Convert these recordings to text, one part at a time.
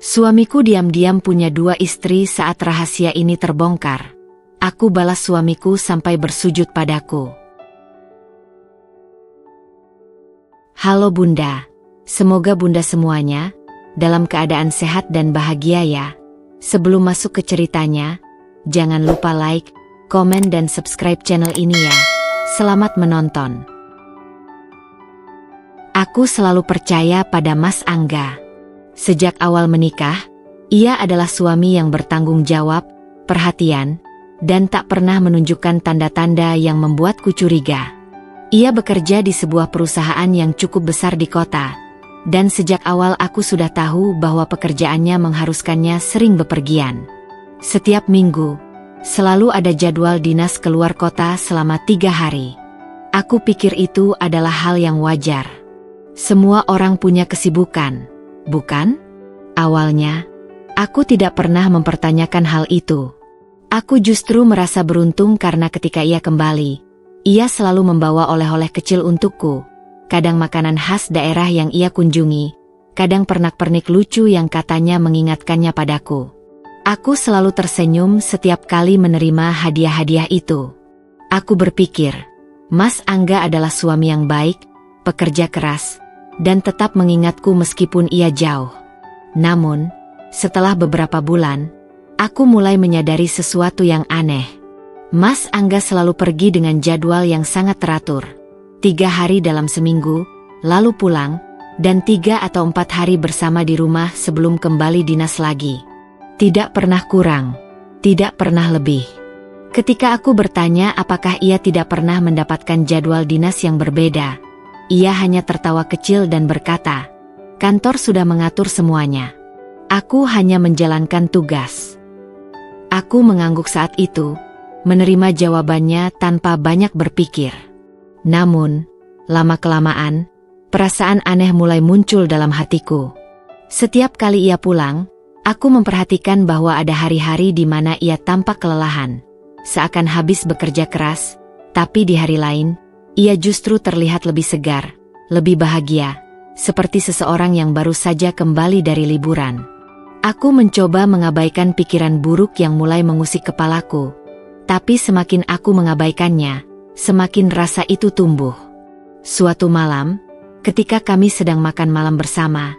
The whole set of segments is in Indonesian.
Suamiku diam-diam punya 2 istri. Saat rahasia ini terbongkar, aku balas suamiku sampai bersujud padaku. Halo Bunda, semoga Bunda semuanya dalam keadaan sehat dan bahagia ya. Sebelum masuk ke ceritanya, jangan lupa like, komen dan subscribe channel ini ya. Selamat menonton. Aku selalu percaya pada Mas Angga. Sejak awal menikah, ia adalah suami yang bertanggung jawab, perhatian, dan tak pernah menunjukkan tanda-tanda yang membuatku curiga. Ia bekerja di sebuah perusahaan yang cukup besar di kota, dan sejak awal aku sudah tahu bahwa pekerjaannya mengharuskannya sering bepergian. Setiap minggu, selalu ada jadwal dinas keluar kota selama 3 hari. Aku pikir itu adalah hal yang wajar. Semua orang punya kesibukan, bukan? Awalnya, aku tidak pernah mempertanyakan hal itu. Aku justru merasa beruntung karena ketika ia kembali, ia selalu membawa oleh-oleh kecil untukku. Kadang makanan khas daerah yang ia kunjungi, kadang pernak-pernik lucu yang katanya mengingatkannya padaku. Aku selalu tersenyum setiap kali menerima hadiah-hadiah itu. Aku berpikir, Mas Angga adalah suami yang baik, pekerja keras, dan tetap mengingatku meskipun ia jauh. Namun, setelah beberapa bulan, aku mulai menyadari sesuatu yang aneh. Mas Angga selalu pergi dengan jadwal yang sangat teratur. 3 hari dalam seminggu, lalu pulang, dan 3 atau 4 hari bersama di rumah sebelum kembali dinas lagi. Tidak pernah kurang, tidak pernah lebih. Ketika aku bertanya apakah ia tidak pernah mendapatkan jadwal dinas yang berbeda, ia hanya tertawa kecil dan berkata, "Kantor sudah mengatur semuanya. Aku hanya menjalankan tugas." Aku mengangguk saat itu, menerima jawabannya tanpa banyak berpikir. Namun, lama-kelamaan, perasaan aneh mulai muncul dalam hatiku. Setiap kali ia pulang, aku memperhatikan bahwa ada hari-hari di mana ia tampak kelelahan, seakan habis bekerja keras, tapi di hari lain, ia justru terlihat lebih segar, lebih bahagia, seperti seseorang yang baru saja kembali dari liburan. Aku mencoba mengabaikan pikiran buruk yang mulai mengusik kepalaku, tapi semakin aku mengabaikannya, semakin rasa itu tumbuh. Suatu malam, ketika kami sedang makan malam bersama,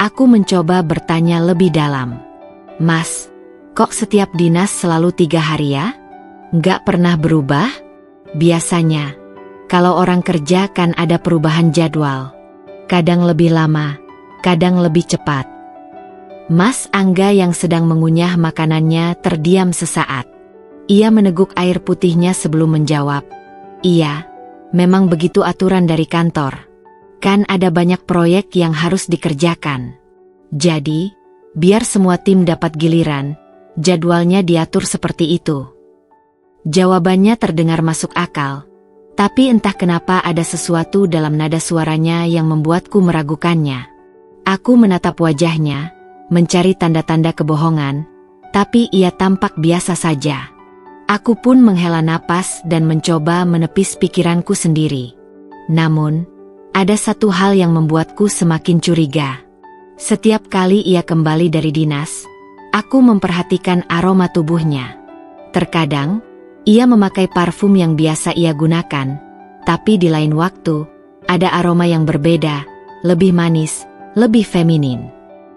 aku mencoba bertanya lebih dalam. "Mas, kok setiap dinas selalu 3 hari ya? Nggak pernah berubah? Biasanya, kalau orang kerja kan ada perubahan jadwal. Kadang lebih lama, kadang lebih cepat." Mas Angga yang sedang mengunyah makanannya terdiam sesaat. Ia meneguk air putihnya sebelum menjawab, "Iya, memang begitu aturan dari kantor. Kan ada banyak proyek yang harus dikerjakan. Jadi, biar semua tim dapat giliran, jadwalnya diatur seperti itu." Jawabannya terdengar masuk akal. Tapi entah kenapa ada sesuatu dalam nada suaranya yang membuatku meragukannya. Aku menatap wajahnya, mencari tanda-tanda kebohongan, tapi ia tampak biasa saja. Aku pun menghela napas dan mencoba menepis pikiranku sendiri. Namun, ada satu hal yang membuatku semakin curiga. Setiap kali ia kembali dari dinas, aku memperhatikan aroma tubuhnya. Terkadang, ia memakai parfum yang biasa ia gunakan, tapi di lain waktu, ada aroma yang berbeda, lebih manis, lebih feminin.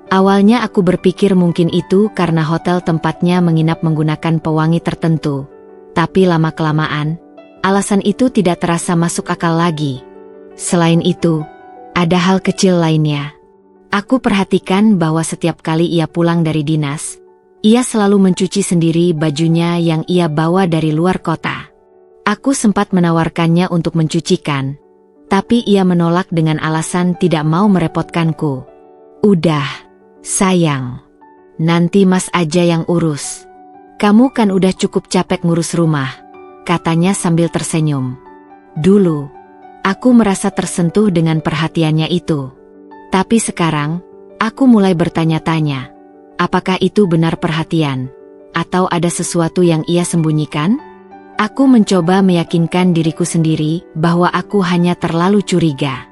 Awalnya aku berpikir mungkin itu karena hotel tempatnya menginap menggunakan pewangi tertentu, tapi lama-kelamaan, alasan itu tidak terasa masuk akal lagi. Selain itu, ada hal kecil lainnya. Aku perhatikan bahwa setiap kali ia pulang dari dinas, ia selalu mencuci sendiri bajunya yang ia bawa dari luar kota. Aku sempat menawarkannya untuk mencucikan, tapi ia menolak dengan alasan tidak mau merepotkanku. "Udah, sayang. Nanti Mas aja yang urus. Kamu kan udah cukup capek ngurus rumah," katanya sambil tersenyum. Dulu, aku merasa tersentuh dengan perhatiannya itu. Tapi sekarang, aku mulai bertanya-tanya, apakah itu benar perhatian? Atau ada sesuatu yang ia sembunyikan? Aku mencoba meyakinkan diriku sendiri bahwa aku hanya terlalu curiga.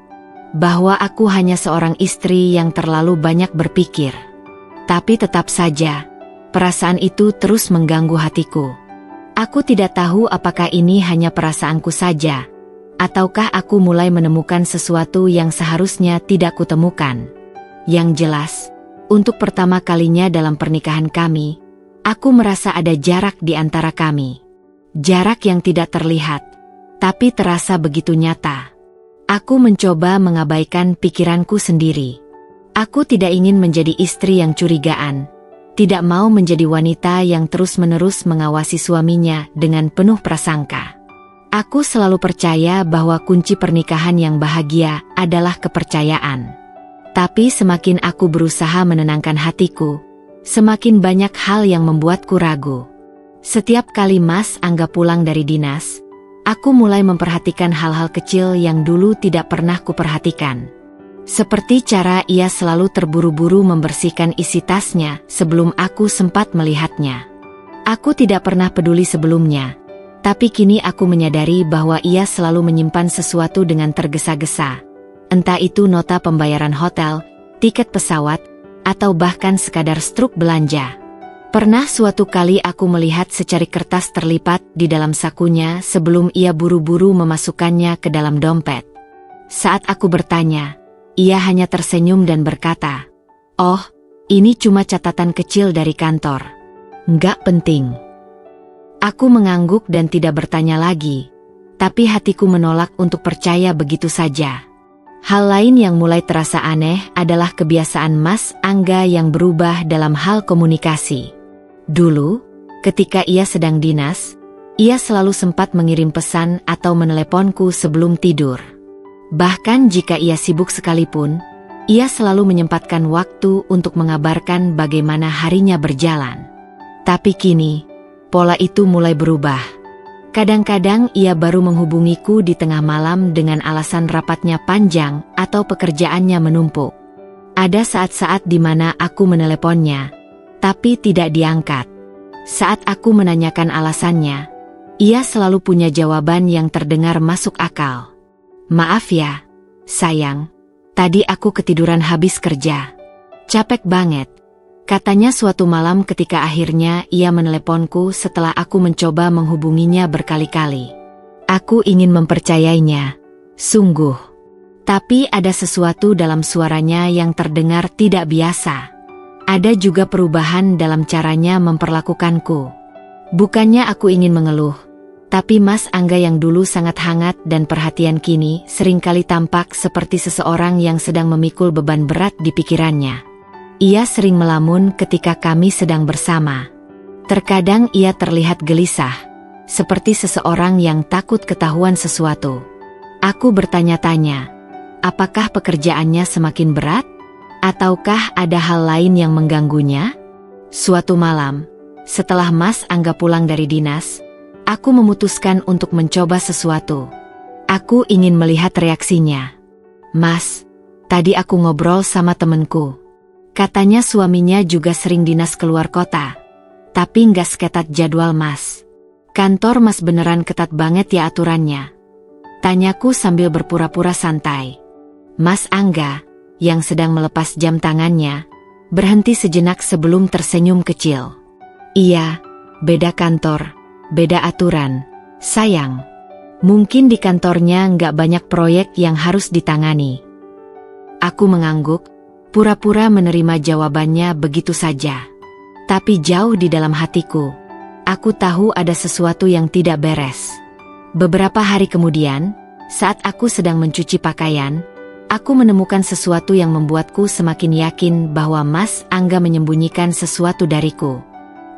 Bahwa aku hanya seorang istri yang terlalu banyak berpikir. Tapi tetap saja, perasaan itu terus mengganggu hatiku. Aku tidak tahu apakah ini hanya perasaanku saja, ataukah aku mulai menemukan sesuatu yang seharusnya tidak kutemukan. Yang jelas, untuk pertama kalinya dalam pernikahan kami, aku merasa ada jarak di antara kami. Jarak yang tidak terlihat, tapi terasa begitu nyata. Aku mencoba mengabaikan pikiranku sendiri. Aku tidak ingin menjadi istri yang curigaan, tidak mau menjadi wanita yang terus-menerus mengawasi suaminya dengan penuh prasangka. Aku selalu percaya bahwa kunci pernikahan yang bahagia adalah kepercayaan. Tapi semakin aku berusaha menenangkan hatiku, semakin banyak hal yang membuatku ragu. Setiap kali Mas Angga pulang dari dinas, aku mulai memperhatikan hal-hal kecil yang dulu tidak pernah kuperhatikan. Seperti cara ia selalu terburu-buru membersihkan isi tasnya sebelum aku sempat melihatnya. Aku tidak pernah peduli sebelumnya, tapi kini aku menyadari bahwa ia selalu menyimpan sesuatu dengan tergesa-gesa. Entah itu nota pembayaran hotel, tiket pesawat, atau bahkan sekadar struk belanja. Pernah suatu kali aku melihat secari kertas terlipat di dalam sakunya sebelum ia buru-buru memasukkannya ke dalam dompet. Saat aku bertanya, ia hanya tersenyum dan berkata, "Oh, ini cuma catatan kecil dari kantor. Nggak penting." Aku mengangguk dan tidak bertanya lagi, tapi hatiku menolak untuk percaya begitu saja. Hal lain yang mulai terasa aneh adalah kebiasaan Mas Angga yang berubah dalam hal komunikasi. Dulu, ketika ia sedang dinas, ia selalu sempat mengirim pesan atau meneleponku sebelum tidur. Bahkan jika ia sibuk sekalipun, ia selalu menyempatkan waktu untuk mengabarkan bagaimana harinya berjalan. Tapi kini, pola itu mulai berubah. Kadang-kadang ia baru menghubungiku di tengah malam dengan alasan rapatnya panjang atau pekerjaannya menumpuk. Ada saat-saat di mana aku meneleponnya, tapi tidak diangkat. Saat aku menanyakan alasannya, ia selalu punya jawaban yang terdengar masuk akal. "Maaf ya, sayang, tadi aku ketiduran habis kerja. Capek banget," katanya suatu malam ketika akhirnya ia meneleponku setelah aku mencoba menghubunginya berkali-kali. Aku ingin mempercayainya, sungguh. Tapi ada sesuatu dalam suaranya yang terdengar tidak biasa. Ada juga perubahan dalam caranya memperlakukanku. Bukannya aku ingin mengeluh, tapi Mas Angga yang dulu sangat hangat dan perhatian kini seringkali tampak seperti seseorang yang sedang memikul beban berat di pikirannya. Ia sering melamun ketika kami sedang bersama. Terkadang ia terlihat gelisah, seperti seseorang yang takut ketahuan sesuatu. Aku bertanya-tanya, apakah pekerjaannya semakin berat? Ataukah ada hal lain yang mengganggunya? Suatu malam, setelah Mas Angga pulang dari dinas, aku memutuskan untuk mencoba sesuatu. Aku ingin melihat reaksinya. "Mas, tadi aku ngobrol sama temenku. Katanya suaminya juga sering dinas keluar kota. Tapi nggak seketat jadwal Mas. Kantor Mas beneran ketat banget ya aturannya?" Tanyaku sambil berpura-pura santai. Mas Angga, yang sedang melepas jam tangannya, berhenti sejenak sebelum tersenyum kecil. "Iya, beda kantor, beda aturan, sayang. Mungkin di kantornya nggak banyak proyek yang harus ditangani." Aku mengangguk, pura-pura menerima jawabannya begitu saja. Tapi jauh di dalam hatiku, aku tahu ada sesuatu yang tidak beres. Beberapa hari kemudian, saat aku sedang mencuci pakaian, aku menemukan sesuatu yang membuatku semakin yakin bahwa Mas Angga menyembunyikan sesuatu dariku.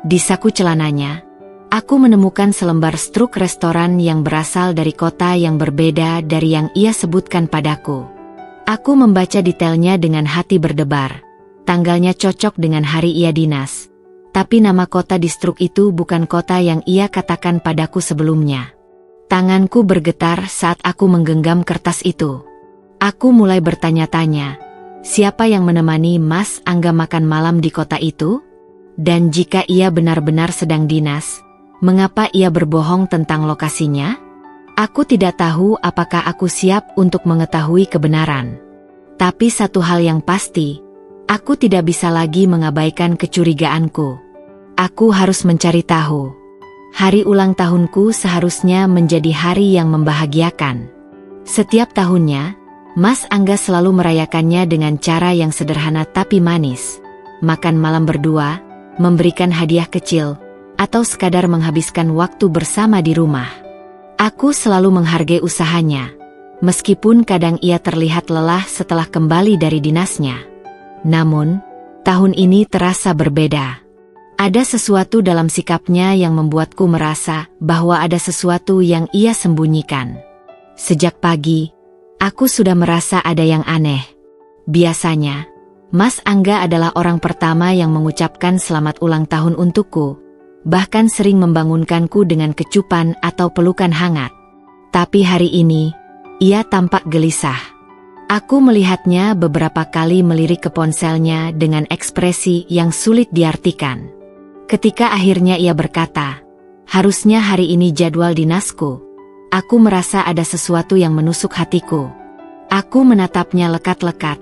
Di saku celananya, aku menemukan selembar struk restoran yang berasal dari kota yang berbeda dari yang ia sebutkan padaku. Aku membaca detailnya dengan hati berdebar. Tanggalnya cocok dengan hari ia dinas. Tapi nama kota di struk itu bukan kota yang ia katakan padaku sebelumnya. Tanganku bergetar saat aku menggenggam kertas itu. Aku mulai bertanya-tanya, siapa yang menemani Mas Angga makan malam di kota itu? Dan jika ia benar-benar sedang dinas, mengapa ia berbohong tentang lokasinya? Aku tidak tahu apakah aku siap untuk mengetahui kebenaran. Tapi satu hal yang pasti, Aku tidak bisa lagi mengabaikan kecurigaanku. Aku harus mencari tahu. Hari ulang tahunku seharusnya menjadi hari yang membahagiakan. Setiap tahunnya, Mas Angga selalu merayakannya dengan cara yang sederhana tapi manis. Makan malam berdua, memberikan hadiah kecil, atau sekadar menghabiskan waktu bersama di rumah. Aku selalu menghargai usahanya, meskipun kadang ia terlihat lelah setelah kembali dari dinasnya. Namun, tahun ini terasa berbeda. Ada sesuatu dalam sikapnya yang membuatku merasa bahwa ada sesuatu yang ia sembunyikan. Sejak pagi, aku sudah merasa ada yang aneh. Biasanya, Mas Angga adalah orang pertama yang mengucapkan selamat ulang tahun untukku, bahkan sering membangunkanku dengan kecupan atau pelukan hangat. Tapi hari ini, ia tampak gelisah. Aku melihatnya beberapa kali melirik ke ponselnya dengan ekspresi yang sulit diartikan. Ketika akhirnya ia berkata, "Harusnya hari ini jadwal dinasku," aku merasa ada sesuatu yang menusuk hatiku. Aku menatapnya lekat-lekat,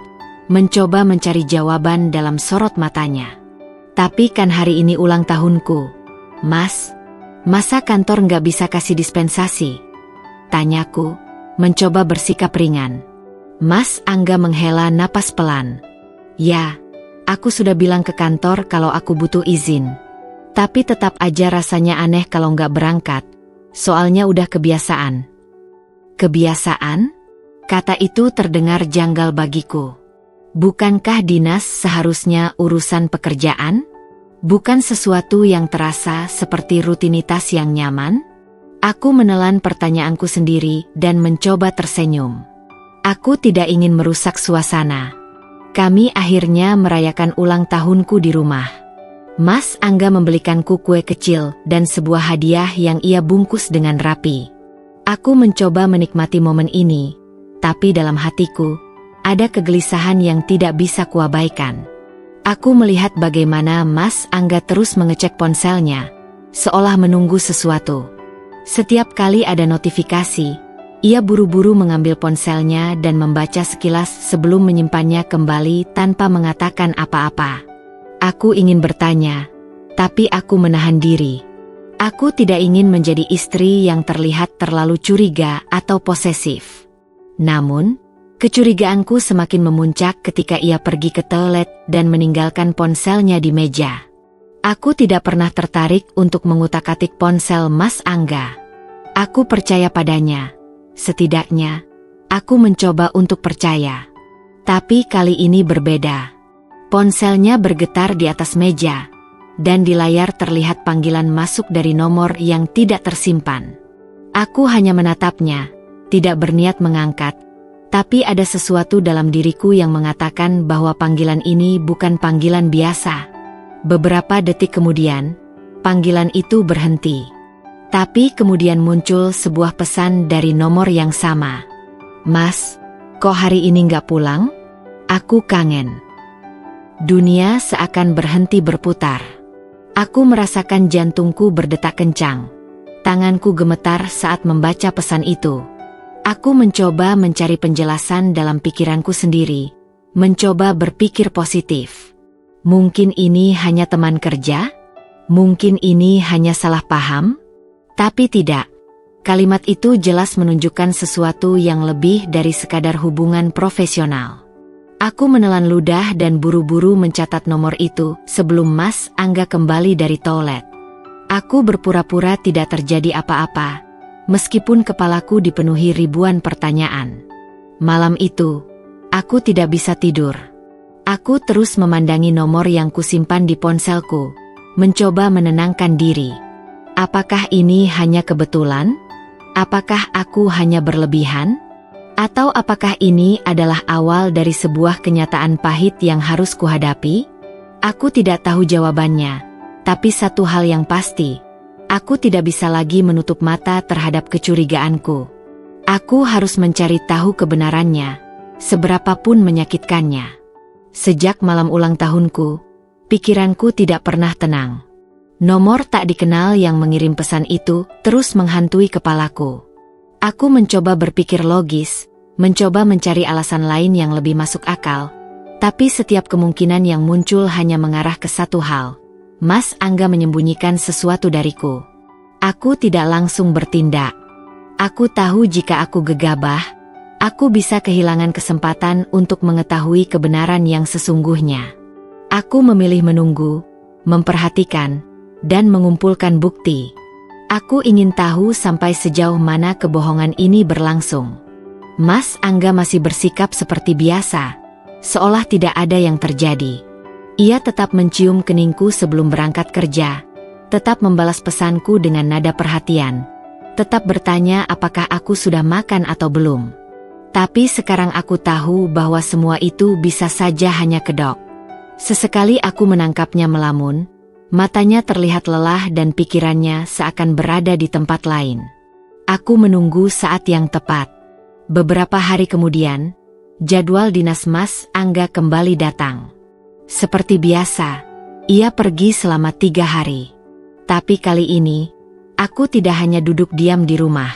mencoba mencari jawaban dalam sorot matanya. "Tapi kan hari ini ulang tahunku, Mas. Masa kantor nggak bisa kasih dispensasi?" tanyaku, mencoba bersikap ringan. Mas Angga menghela napas pelan. "Ya, aku sudah bilang ke kantor kalau aku butuh izin. Tapi tetap aja rasanya aneh kalau nggak berangkat, soalnya udah kebiasaan." "Kebiasaan?" Kata itu terdengar janggal bagiku. Bukankah dinas seharusnya urusan pekerjaan? Bukan sesuatu yang terasa seperti rutinitas yang nyaman? Aku menelan pertanyaanku sendiri dan mencoba tersenyum. Aku tidak ingin merusak suasana. Kami akhirnya merayakan ulang tahunku di rumah. Mas Angga membelikanku kue kecil dan sebuah hadiah yang ia bungkus dengan rapi. Aku mencoba menikmati momen ini, tapi dalam hatiku, ada kegelisahan yang tidak bisa kuabaikan. Aku melihat bagaimana Mas Angga terus mengecek ponselnya, seolah menunggu sesuatu. Setiap kali ada notifikasi, ia buru-buru mengambil ponselnya dan membaca sekilas sebelum menyimpannya kembali tanpa mengatakan apa-apa. Aku ingin bertanya, tapi aku menahan diri. Aku tidak ingin menjadi istri yang terlihat terlalu curiga atau posesif. Namun, kecurigaanku semakin memuncak ketika ia pergi ke toilet dan meninggalkan ponselnya di meja. Aku tidak pernah tertarik untuk mengutak-atik ponsel Mas Angga. Aku percaya padanya. Setidaknya, aku mencoba untuk percaya. Tapi kali ini berbeda. Ponselnya bergetar di atas meja, dan di layar terlihat panggilan masuk dari nomor yang tidak tersimpan. Aku hanya menatapnya, tidak berniat mengangkat, tapi ada sesuatu dalam diriku yang mengatakan bahwa panggilan ini bukan panggilan biasa. Beberapa detik kemudian, panggilan itu berhenti. Tapi kemudian muncul sebuah pesan dari nomor yang sama. "Mas, kok hari ini nggak pulang? Aku kangen." Dunia seakan berhenti berputar. Aku merasakan jantungku berdetak kencang. Tanganku gemetar saat membaca pesan itu. Aku mencoba mencari penjelasan dalam pikiranku sendiri, mencoba berpikir positif. Mungkin ini hanya teman kerja? Mungkin ini hanya salah paham? Tapi tidak. Kalimat itu jelas menunjukkan sesuatu yang lebih dari sekadar hubungan profesional. Aku menelan ludah dan buru-buru mencatat nomor itu sebelum Mas Angga kembali dari toilet. Aku berpura-pura tidak terjadi apa-apa, meskipun kepalaku dipenuhi ribuan pertanyaan. Malam itu, aku tidak bisa tidur. Aku terus memandangi nomor yang kusimpan di ponselku, mencoba menenangkan diri. Apakah ini hanya kebetulan? Apakah aku hanya berlebihan? Atau apakah ini adalah awal dari sebuah kenyataan pahit yang harus kuhadapi? Aku tidak tahu jawabannya, tapi satu hal yang pasti, aku tidak bisa lagi menutup mata terhadap kecurigaanku. Aku harus mencari tahu kebenarannya, seberapapun menyakitkannya. Sejak malam ulang tahunku, pikiranku tidak pernah tenang. Nomor tak dikenal yang mengirim pesan itu terus menghantui kepalaku. Aku mencoba berpikir logis, mencoba mencari alasan lain yang lebih masuk akal, Tapi setiap kemungkinan yang muncul hanya mengarah ke satu hal. Mas Angga menyembunyikan sesuatu dariku. Aku tidak langsung bertindak. Aku tahu jika aku gegabah, aku bisa kehilangan kesempatan untuk mengetahui kebenaran yang sesungguhnya. Aku memilih menunggu, memperhatikan, dan mengumpulkan bukti. Aku ingin tahu sampai sejauh mana kebohongan ini berlangsung. Mas Angga masih bersikap seperti biasa, seolah tidak ada yang terjadi. Ia tetap mencium keningku sebelum berangkat kerja, tetap membalas pesanku dengan nada perhatian, tetap bertanya apakah aku sudah makan atau belum. Tapi sekarang aku tahu bahwa semua itu bisa saja hanya kedok. Sesekali aku menangkapnya melamun, matanya terlihat lelah dan pikirannya seakan berada di tempat lain. Aku menunggu saat yang tepat. Beberapa hari kemudian, jadwal dinas Mas Angga kembali datang. Seperti biasa, ia pergi selama 3 hari. Tapi kali ini, aku tidak hanya duduk diam di rumah.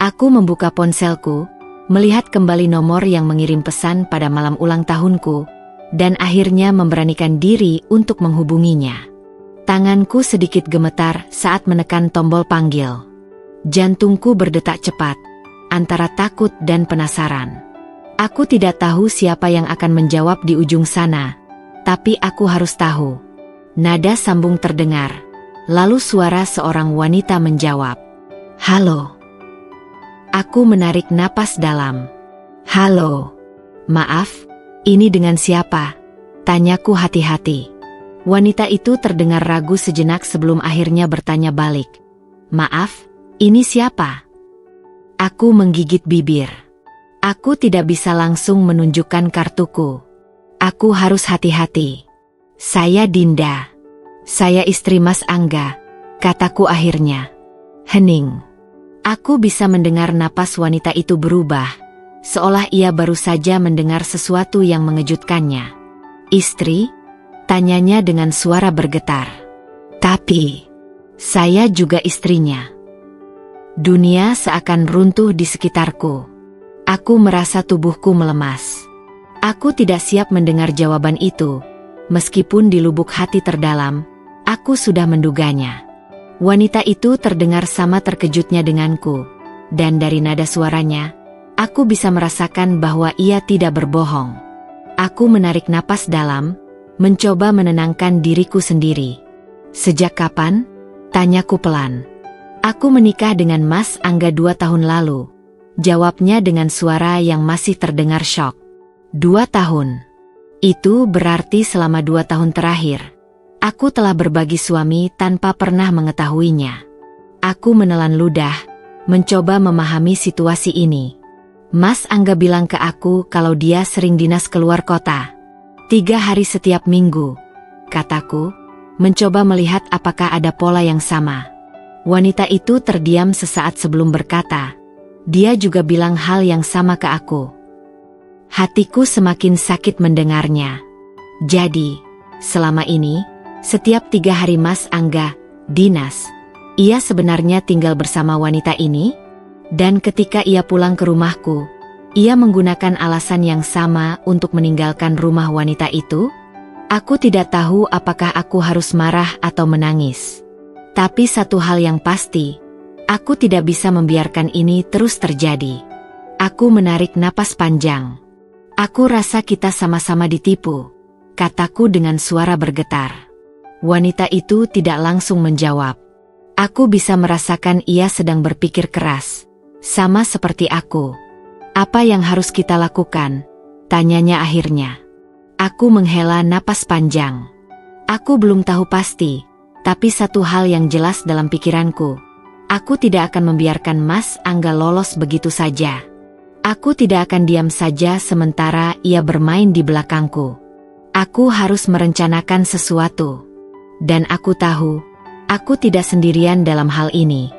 Aku membuka ponselku, melihat kembali nomor yang mengirim pesan pada malam ulang tahunku, dan akhirnya memberanikan diri untuk menghubunginya. Tanganku sedikit gemetar saat menekan tombol panggil. Jantungku berdetak cepat, antara takut dan penasaran. Aku tidak tahu siapa yang akan menjawab di ujung sana, tapi aku harus tahu. Nada sambung terdengar, lalu suara seorang wanita menjawab. "Halo." Aku menarik napas dalam. "Halo. Maaf, ini dengan siapa?" tanyaku hati-hati. Wanita itu terdengar ragu sejenak sebelum akhirnya bertanya balik. "Maaf, ini siapa?" Aku menggigit bibir. Aku tidak bisa langsung menunjukkan kartuku. Aku harus hati-hati. "Saya Dinda. Saya istri Mas Angga," kataku akhirnya. Hening. Aku bisa mendengar napas wanita itu berubah, seolah ia baru saja mendengar sesuatu yang mengejutkannya. "Istri?" tanyanya dengan suara bergetar. "Tapi, saya juga istrinya." Dunia seakan runtuh di sekitarku. Aku merasa tubuhku melemas. Aku tidak siap mendengar jawaban itu, meskipun di lubuk hati terdalam, aku sudah menduganya. Wanita itu terdengar sama terkejutnya denganku, dan dari nada suaranya, aku bisa merasakan bahwa ia tidak berbohong. Aku menarik napas dalam, mencoba menenangkan diriku sendiri. "Sejak kapan?" tanyaku pelan. "Aku menikah dengan Mas Angga 2 tahun lalu," jawabnya dengan suara yang masih terdengar syok. 2 tahun. Itu berarti selama 2 tahun terakhir, aku telah berbagi suami tanpa pernah mengetahuinya. Aku menelan ludah, mencoba memahami situasi ini. Mas Angga bilang ke aku kalau dia sering dinas keluar kota. 3 hari setiap minggu, kataku, mencoba melihat apakah ada pola yang sama. Wanita itu terdiam sesaat sebelum berkata, "Dia juga bilang hal yang sama ke aku." Hatiku semakin sakit mendengarnya. Jadi, selama ini, setiap 3 hari Mas Angga dinas, ia sebenarnya tinggal bersama wanita ini? Dan ketika ia pulang ke rumahku, ia menggunakan alasan yang sama untuk meninggalkan rumah wanita itu? Aku tidak tahu apakah aku harus marah atau menangis. Tapi satu hal yang pasti, aku tidak bisa membiarkan ini terus terjadi. Aku menarik napas panjang. "Aku rasa kita sama-sama ditipu," kataku dengan suara bergetar. Wanita itu tidak langsung menjawab. Aku bisa merasakan ia sedang berpikir keras, sama seperti aku. "Apa yang harus kita lakukan?" tanyanya akhirnya. Aku menghela napas panjang. Aku belum tahu pasti. Tapi satu hal yang jelas dalam pikiranku, aku tidak akan membiarkan Mas Angga lolos begitu saja. Aku tidak akan diam saja sementara ia bermain di belakangku. Aku harus merencanakan sesuatu. Dan aku tahu, aku tidak sendirian dalam hal ini.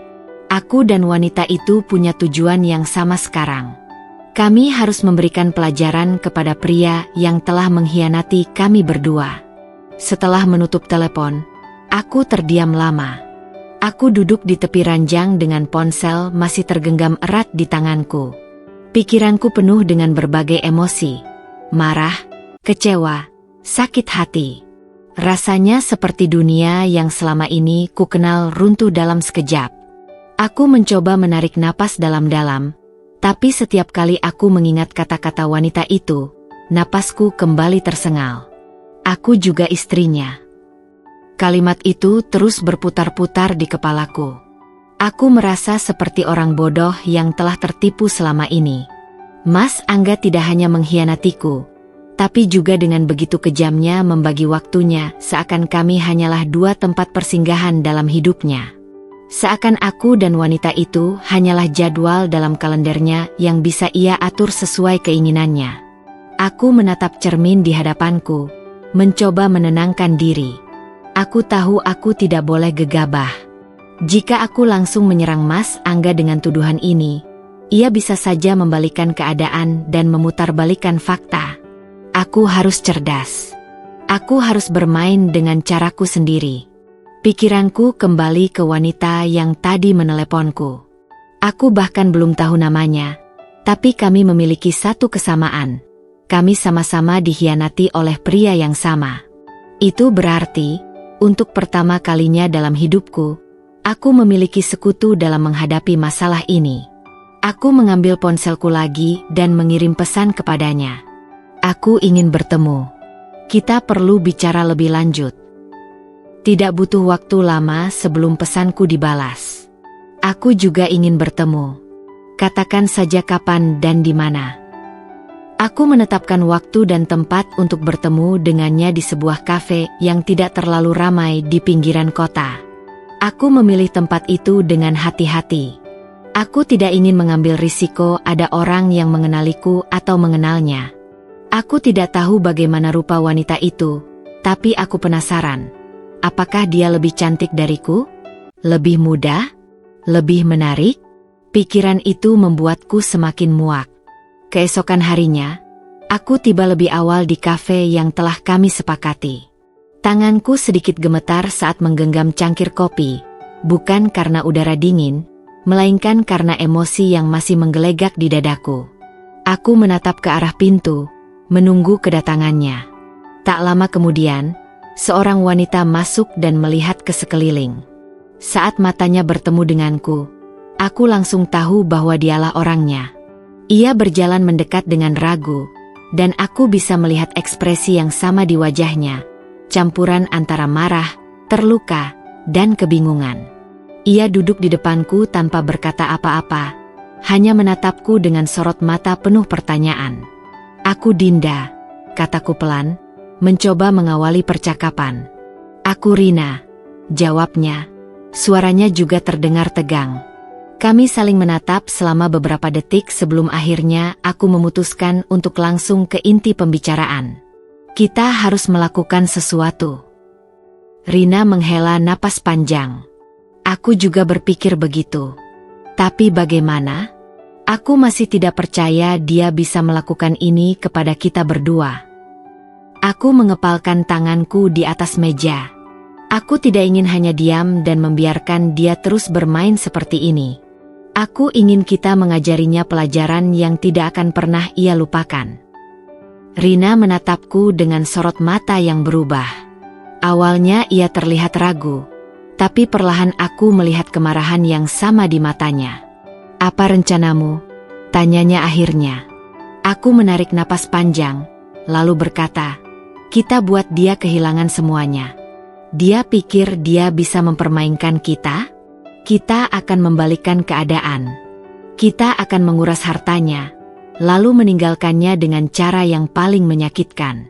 Aku dan wanita itu punya tujuan yang sama sekarang. Kami harus memberikan pelajaran kepada pria yang telah mengkhianati kami berdua. Setelah menutup telepon, aku terdiam lama. Aku duduk di tepi ranjang dengan ponsel masih tergenggam erat di tanganku. Pikiranku penuh dengan berbagai emosi. Marah, kecewa, sakit hati. Rasanya seperti dunia yang selama ini ku kenal runtuh dalam sekejap. Aku mencoba menarik napas dalam-dalam, tapi setiap kali aku mengingat kata-kata wanita itu, napasku kembali tersengal. Aku juga istrinya. Kalimat itu terus berputar-putar di kepalaku. Aku merasa seperti orang bodoh yang telah tertipu selama ini. Mas Angga tidak hanya mengkhianatiku, tapi juga dengan begitu kejamnya membagi waktunya, seakan kami hanyalah dua tempat persinggahan dalam hidupnya. Seakan aku dan wanita itu hanyalah jadwal dalam kalendernya yang bisa ia atur sesuai keinginannya. Aku menatap cermin di hadapanku, mencoba menenangkan diri. Aku tahu aku tidak boleh gegabah. Jika aku langsung menyerang Mas Angga dengan tuduhan ini, ia bisa saja membalikkan keadaan dan memutarbalikkan fakta. Aku harus cerdas. Aku harus bermain dengan caraku sendiri. Pikiranku kembali ke wanita yang tadi meneleponku. Aku bahkan belum tahu namanya, tapi kami memiliki satu kesamaan. Kami sama-sama dikhianati oleh pria yang sama. Itu berarti, untuk pertama kalinya dalam hidupku, aku memiliki sekutu dalam menghadapi masalah ini. Aku mengambil ponselku lagi dan mengirim pesan kepadanya. Aku ingin bertemu. Kita perlu bicara lebih lanjut. Tidak butuh waktu lama sebelum pesanku dibalas. Aku juga ingin bertemu. Katakan saja kapan dan di mana. Aku menetapkan waktu dan tempat untuk bertemu dengannya di sebuah kafe yang tidak terlalu ramai di pinggiran kota. Aku memilih tempat itu dengan hati-hati. Aku tidak ingin mengambil risiko ada orang yang mengenaliku atau mengenalnya. Aku tidak tahu bagaimana rupa wanita itu, tapi aku penasaran. Apakah dia lebih cantik dariku? Lebih muda? Lebih menarik? Pikiran itu membuatku semakin muak. Keesokan harinya, aku tiba lebih awal di kafe yang telah kami sepakati. Tanganku sedikit gemetar saat menggenggam cangkir kopi, bukan karena udara dingin, melainkan karena emosi yang masih menggelegak di dadaku. Aku menatap ke arah pintu, menunggu kedatangannya. Tak lama kemudian, seorang wanita masuk dan melihat ke sekeliling. Saat matanya bertemu denganku, aku langsung tahu bahwa dialah orangnya. Ia berjalan mendekat dengan ragu, dan aku bisa melihat ekspresi yang sama di wajahnya, campuran antara marah, terluka, dan kebingungan. Ia duduk di depanku tanpa berkata apa-apa, hanya menatapku dengan sorot mata penuh pertanyaan. Aku Dinda, kataku pelan, mencoba mengawali percakapan. Aku Rina, jawabnya. Suaranya juga terdengar tegang. Kami saling menatap selama beberapa detik sebelum akhirnya aku memutuskan untuk langsung ke inti pembicaraan. Kita harus melakukan sesuatu. Rina menghela napas panjang. Aku juga berpikir begitu. Tapi bagaimana? Aku masih tidak percaya dia bisa melakukan ini kepada kita berdua. Aku mengepalkan tanganku di atas meja. Aku tidak ingin hanya diam dan membiarkan dia terus bermain seperti ini. Aku ingin kita mengajarinya pelajaran yang tidak akan pernah ia lupakan. Rina menatapku dengan sorot mata yang berubah. Awalnya ia terlihat ragu, tapi perlahan aku melihat kemarahan yang sama di matanya. Apa rencanamu? Tanyanya akhirnya. Aku menarik napas panjang, lalu berkata, kita buat dia kehilangan semuanya. Dia pikir dia bisa mempermainkan kita? Kita akan membalikkan keadaan. Kita akan menguras hartanya, lalu meninggalkannya dengan cara yang paling menyakitkan.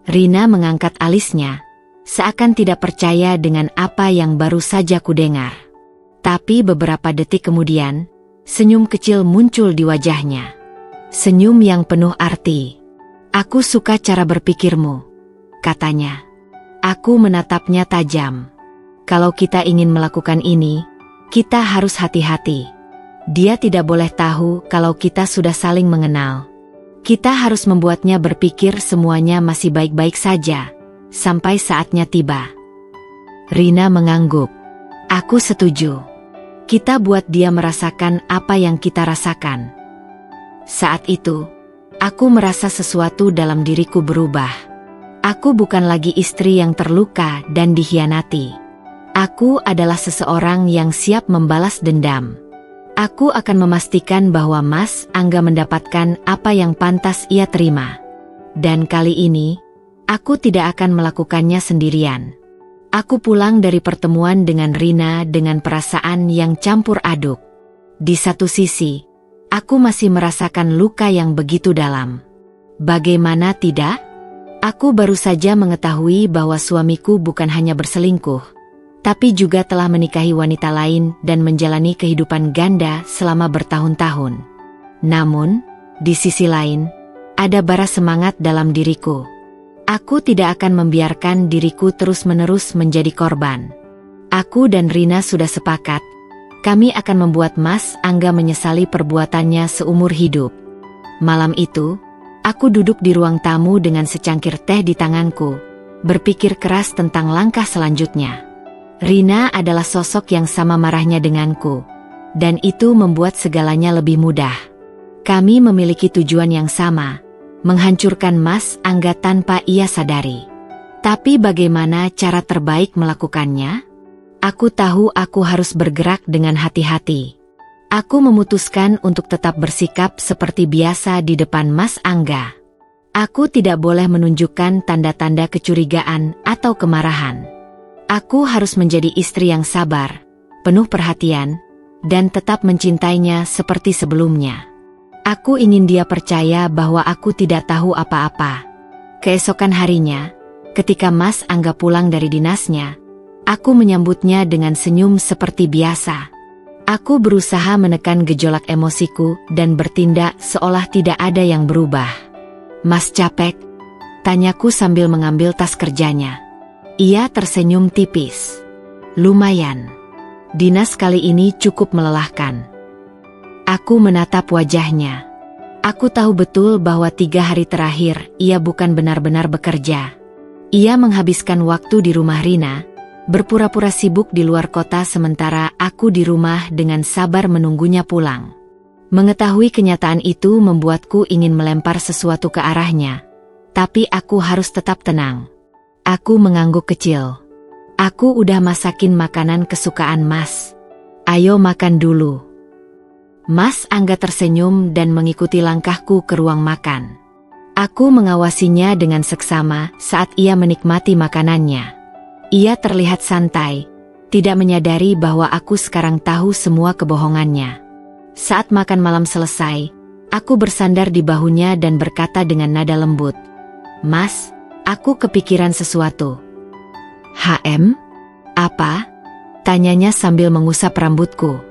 Rina mengangkat alisnya, seakan tidak percaya dengan apa yang baru saja kudengar. Tapi beberapa detik kemudian, senyum kecil muncul di wajahnya. Senyum yang penuh arti. Aku suka cara berpikirmu, katanya. Aku menatapnya tajam. Kalau kita ingin melakukan ini, kita harus hati-hati. Dia tidak boleh tahu kalau kita sudah saling mengenal. Kita harus membuatnya berpikir semuanya masih baik-baik saja, sampai saatnya tiba. Rina mengangguk. Aku setuju. Kita buat dia merasakan apa yang kita rasakan. Saat itu, Aku merasa sesuatu dalam diriku berubah. Aku bukan lagi istri yang terluka dan dikhianati. Aku adalah seseorang yang siap membalas dendam. Aku akan memastikan bahwa Mas Angga mendapatkan apa yang pantas ia terima. Dan kali ini, aku tidak akan melakukannya sendirian. Aku pulang dari pertemuan dengan Rina dengan perasaan yang campur aduk. Di satu sisi, aku masih merasakan luka yang begitu dalam. Bagaimana tidak? Aku baru saja mengetahui bahwa suamiku bukan hanya berselingkuh, tapi juga telah menikahi wanita lain dan menjalani kehidupan ganda selama bertahun-tahun. Namun, di sisi lain, ada bara semangat dalam diriku. Aku tidak akan membiarkan diriku terus-menerus menjadi korban. Aku dan Rina sudah sepakat, kami akan membuat Mas Angga menyesali perbuatannya seumur hidup. Malam itu, aku duduk di ruang tamu dengan secangkir teh di tanganku, berpikir keras tentang langkah selanjutnya. Rina adalah sosok yang sama marahnya denganku, dan itu membuat segalanya lebih mudah. Kami memiliki tujuan yang sama, menghancurkan Mas Angga tanpa ia sadari. Tapi bagaimana cara terbaik melakukannya? Aku tahu aku harus bergerak dengan hati-hati. Aku memutuskan untuk tetap bersikap seperti biasa di depan Mas Angga. Aku tidak boleh menunjukkan tanda-tanda kecurigaan atau kemarahan. Aku harus menjadi istri yang sabar, penuh perhatian, dan tetap mencintainya seperti sebelumnya. Aku ingin dia percaya bahwa aku tidak tahu apa-apa. Keesokan harinya, ketika Mas Angga pulang dari dinasnya, aku menyambutnya dengan senyum seperti biasa. Aku berusaha menekan gejolak emosiku dan bertindak seolah tidak ada yang berubah. "Mas capek?" tanyaku sambil mengambil tas kerjanya. Ia tersenyum tipis. "Lumayan. Dinas kali ini cukup melelahkan." Aku menatap wajahnya. Aku tahu betul bahwa 3 hari terakhir ia bukan benar-benar bekerja. Ia menghabiskan waktu di rumah Rina, berpura-pura sibuk di luar kota sementara aku di rumah dengan sabar menunggunya pulang. Mengetahui kenyataan itu membuatku ingin melempar sesuatu ke arahnya. Tapi aku harus tetap tenang. Aku mengangguk kecil. "Aku udah masakin makanan kesukaan Mas. Ayo makan dulu." Mas Angga tersenyum dan mengikuti langkahku ke ruang makan. Aku mengawasinya dengan seksama saat ia menikmati makanannya. Ia terlihat santai, tidak menyadari bahwa aku sekarang tahu semua kebohongannya. Saat makan malam selesai, aku bersandar di bahunya dan berkata dengan nada lembut, "Mas, aku kepikiran sesuatu." Apa?" tanyanya sambil mengusap rambutku.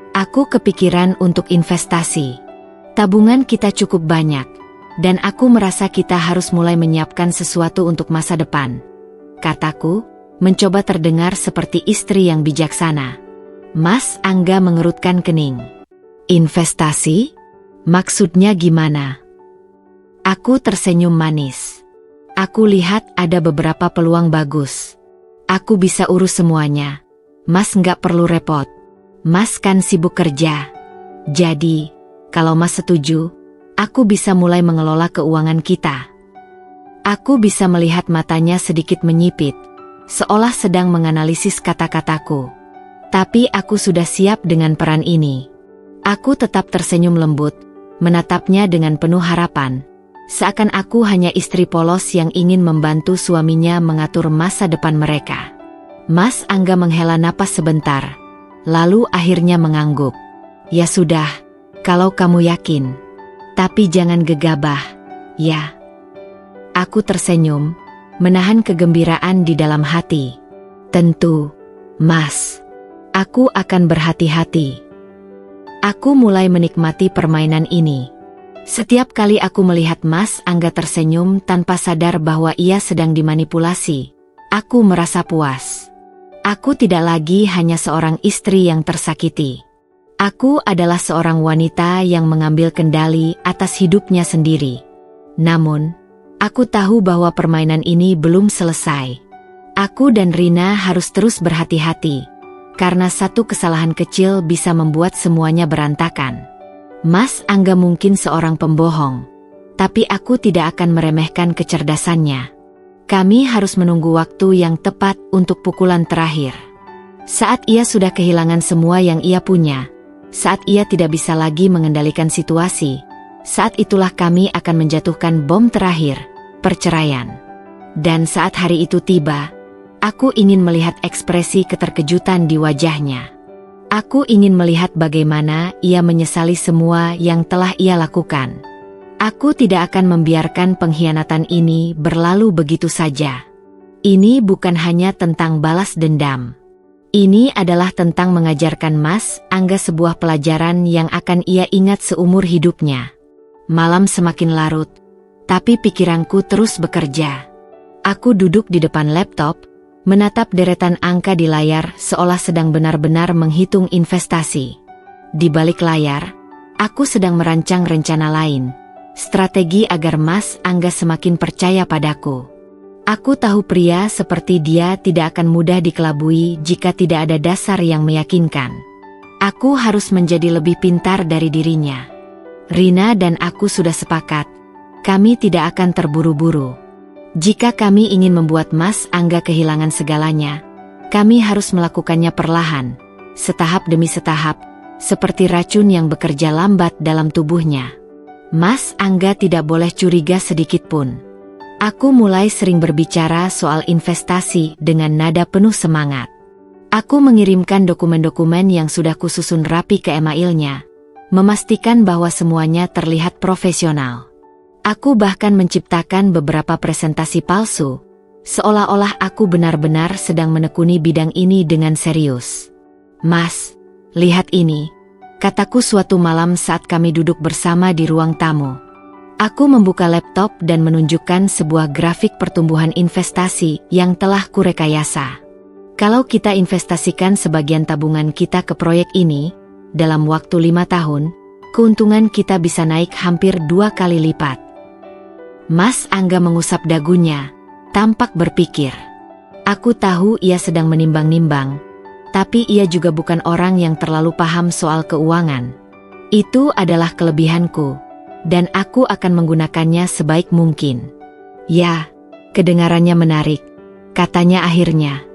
"Aku kepikiran untuk investasi. Tabungan kita cukup banyak, dan aku merasa kita harus mulai menyiapkan sesuatu untuk masa depan," kataku, mencoba terdengar seperti istri yang bijaksana. Mas Angga mengerutkan kening. "Investasi? Maksudnya gimana?" Aku tersenyum manis. "Aku lihat ada beberapa peluang bagus. Aku bisa urus semuanya. Mas nggak perlu repot. Mas kan sibuk kerja. Jadi, kalau Mas setuju, aku bisa mulai mengelola keuangan kita." Aku bisa melihat matanya sedikit menyipit, seolah sedang menganalisis kata-kataku. Tapi aku sudah siap dengan peran ini. Aku tetap tersenyum lembut, menatapnya dengan penuh harapan. Seakan aku hanya istri polos yang ingin membantu suaminya mengatur masa depan mereka. Mas Angga menghela napas sebentar, lalu akhirnya mengangguk. "Ya sudah, kalau kamu yakin. Tapi jangan gegabah, ya." Aku tersenyum, menahan kegembiraan di dalam hati. "Tentu, Mas. Aku akan berhati-hati." Aku mulai menikmati permainan ini. Setiap kali aku melihat Mas Angga tersenyum tanpa sadar bahwa ia sedang dimanipulasi, aku merasa puas. Aku tidak lagi hanya seorang istri yang tersakiti. Aku adalah seorang wanita yang mengambil kendali atas hidupnya sendiri. Namun, aku tahu bahwa permainan ini belum selesai. Aku dan Rina harus terus berhati-hati, karena satu kesalahan kecil bisa membuat semuanya berantakan. Mas Angga mungkin seorang pembohong, Tapi aku tidak akan meremehkan kecerdasannya. Kami harus menunggu waktu yang tepat untuk pukulan terakhir. Saat ia sudah kehilangan semua yang ia punya, saat ia tidak bisa lagi mengendalikan situasi, saat itulah kami akan menjatuhkan bom terakhir, perceraian. Dan saat hari itu tiba, aku ingin melihat ekspresi keterkejutan di wajahnya. Aku ingin melihat bagaimana ia menyesali semua yang telah ia lakukan. Aku tidak akan membiarkan pengkhianatan ini berlalu begitu saja. Ini bukan hanya tentang balas dendam. Ini adalah tentang mengajarkan Mas Angga sebuah pelajaran yang akan ia ingat seumur hidupnya. Malam semakin larut, tapi pikiranku terus bekerja. Aku duduk di depan laptop, menatap deretan angka di layar seolah sedang benar-benar menghitung investasi. Di balik layar, aku sedang merancang rencana lain. Strategi agar Mas Angga semakin percaya padaku. Aku tahu pria seperti dia tidak akan mudah dikelabui jika tidak ada dasar yang meyakinkan. Aku harus menjadi lebih pintar dari dirinya. Rina dan aku sudah sepakat, kami tidak akan terburu-buru. Jika kami ingin membuat Mas Angga kehilangan segalanya, kami harus melakukannya perlahan, setahap demi setahap, seperti racun yang bekerja lambat dalam tubuhnya. Mas Angga tidak boleh curiga sedikitpun. Aku mulai sering berbicara soal investasi dengan nada penuh semangat. Aku mengirimkan dokumen-dokumen yang sudah kususun rapi ke emailnya, memastikan bahwa semuanya terlihat profesional. Aku bahkan menciptakan beberapa presentasi palsu, seolah-olah aku benar-benar sedang menekuni bidang ini dengan serius. Mas, lihat ini. Kataku suatu malam saat kami duduk bersama di ruang tamu. Aku membuka laptop dan menunjukkan sebuah grafik pertumbuhan investasi yang telah kurekayasa. Kalau kita investasikan sebagian tabungan kita ke proyek ini, dalam waktu 5 tahun, keuntungan kita bisa naik hampir 2 kali lipat. Mas Angga mengusap dagunya, tampak berpikir. Aku tahu ia sedang menimbang-nimbang. Tapi ia juga bukan orang yang terlalu paham soal keuangan. Itu adalah kelebihanku, dan aku akan menggunakannya sebaik mungkin. Ya, kedengarannya menarik, katanya akhirnya.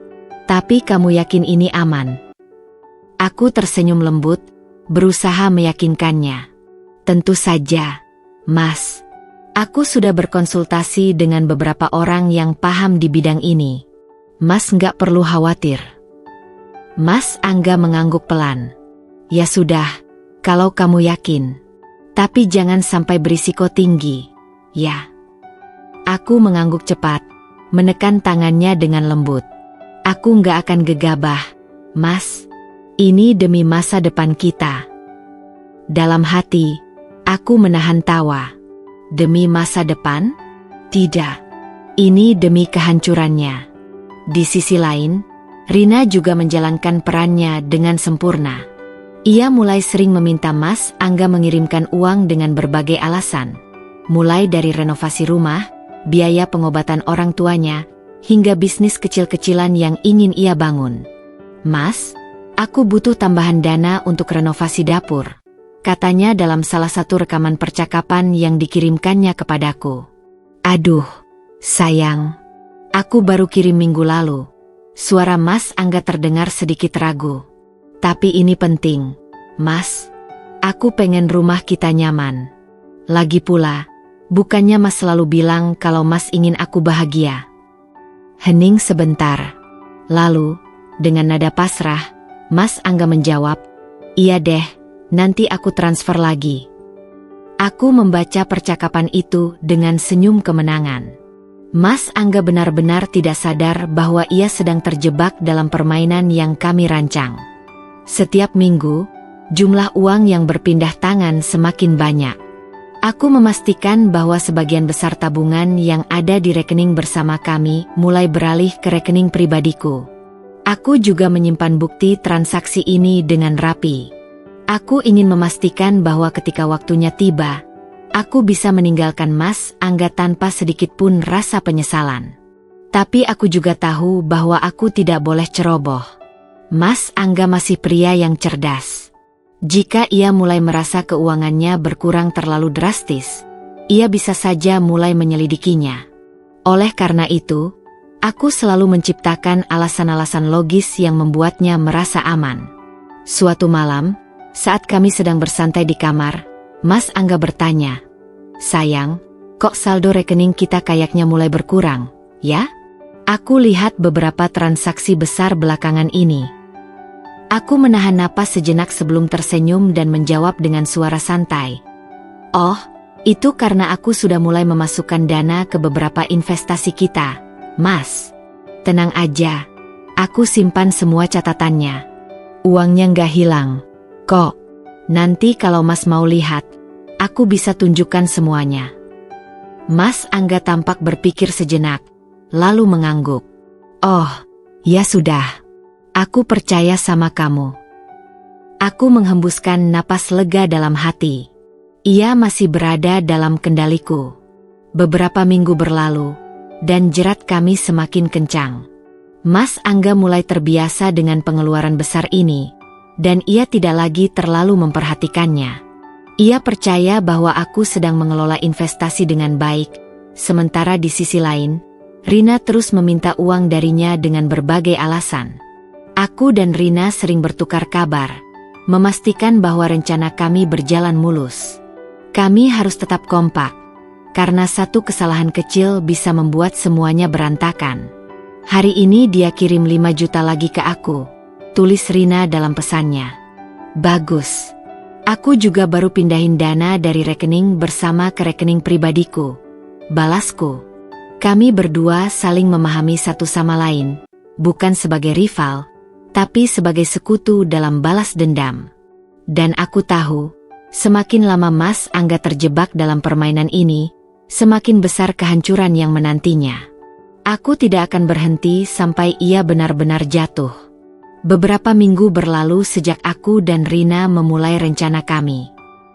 Tapi kamu yakin ini aman? Aku tersenyum lembut, berusaha meyakinkannya. Tentu saja, Mas. Aku sudah berkonsultasi dengan beberapa orang yang paham di bidang ini. Mas nggak perlu khawatir. Mas Angga mengangguk pelan. Ya sudah, kalau kamu yakin. Tapi jangan sampai berisiko tinggi. Ya. Aku mengangguk cepat, menekan tangannya dengan lembut. Aku nggak akan gegabah, Mas. Ini demi masa depan kita. Dalam hati, aku menahan tawa. Demi masa depan? Tidak. Ini demi kehancurannya. Di sisi lain, Rina juga menjalankan perannya dengan sempurna. Ia mulai sering meminta Mas Angga mengirimkan uang dengan berbagai alasan. Mulai dari renovasi rumah, biaya pengobatan orang tuanya, hingga bisnis kecil-kecilan yang ingin ia bangun. Mas, aku butuh tambahan dana untuk renovasi dapur, katanya dalam salah satu rekaman percakapan yang dikirimkannya kepadaku. Aduh, sayang. Aku baru kirim minggu lalu. Suara Mas Angga terdengar sedikit ragu. Tapi ini penting, Mas. Aku pengen rumah kita nyaman. Lagi pula, bukannya Mas selalu bilang kalau Mas ingin aku bahagia. Hening sebentar. Lalu, dengan nada pasrah, Mas Angga menjawab, iya deh, nanti aku transfer lagi. Aku membaca percakapan itu dengan senyum kemenangan. Mas Angga benar-benar tidak sadar bahwa ia sedang terjebak dalam permainan yang kami rancang. Setiap minggu, jumlah uang yang berpindah tangan semakin banyak. Aku memastikan bahwa sebagian besar tabungan yang ada di rekening bersama kami mulai beralih ke rekening pribadiku. Aku juga menyimpan bukti transaksi ini dengan rapi. Aku ingin memastikan bahwa ketika waktunya tiba, aku bisa meninggalkan Mas Angga tanpa sedikit pun rasa penyesalan. Tapi aku juga tahu bahwa aku tidak boleh ceroboh. Mas Angga masih pria yang cerdas. Jika ia mulai merasa keuangannya berkurang terlalu drastis, ia bisa saja mulai menyelidikinya. Oleh karena itu, aku selalu menciptakan alasan-alasan logis yang membuatnya merasa aman. Suatu malam, saat kami sedang bersantai di kamar, Mas Angga bertanya, "Sayang, kok saldo rekening kita kayaknya mulai berkurang, ya? Aku lihat beberapa transaksi besar belakangan ini." Aku menahan napas sejenak sebelum tersenyum dan menjawab dengan suara santai, "Oh, itu karena aku sudah mulai memasukkan dana ke beberapa investasi kita, Mas. Tenang aja, aku simpan semua catatannya. Uangnya nggak hilang, kok. Nanti kalau Mas mau lihat, aku bisa tunjukkan semuanya." Mas Angga tampak berpikir sejenak, lalu mengangguk. "Oh, ya sudah. Aku percaya sama kamu." Aku menghembuskan napas lega dalam hati. Ia masih berada dalam kendaliku. Beberapa minggu berlalu, dan jerat kami semakin kencang. Mas Angga mulai terbiasa dengan pengeluaran besar ini, dan ia tidak lagi terlalu memperhatikannya. Ia percaya bahwa aku sedang mengelola investasi dengan baik, sementara di sisi lain, Rina terus meminta uang darinya dengan berbagai alasan. Aku dan Rina sering bertukar kabar, memastikan bahwa rencana kami berjalan mulus. Kami harus tetap kompak, karena satu kesalahan kecil bisa membuat semuanya berantakan. "Hari ini dia kirim 5 juta lagi ke aku," tulis Rina dalam pesannya. "Bagus. Aku juga baru pindahin dana dari rekening bersama ke rekening pribadiku," balasku. Kami berdua saling memahami satu sama lain, bukan sebagai rival, tapi sebagai sekutu dalam balas dendam. Dan aku tahu, semakin lama Mas Angga terjebak dalam permainan ini, semakin besar kehancuran yang menantinya. Aku tidak akan berhenti sampai ia benar-benar jatuh. Beberapa minggu berlalu sejak aku dan Rina memulai rencana kami.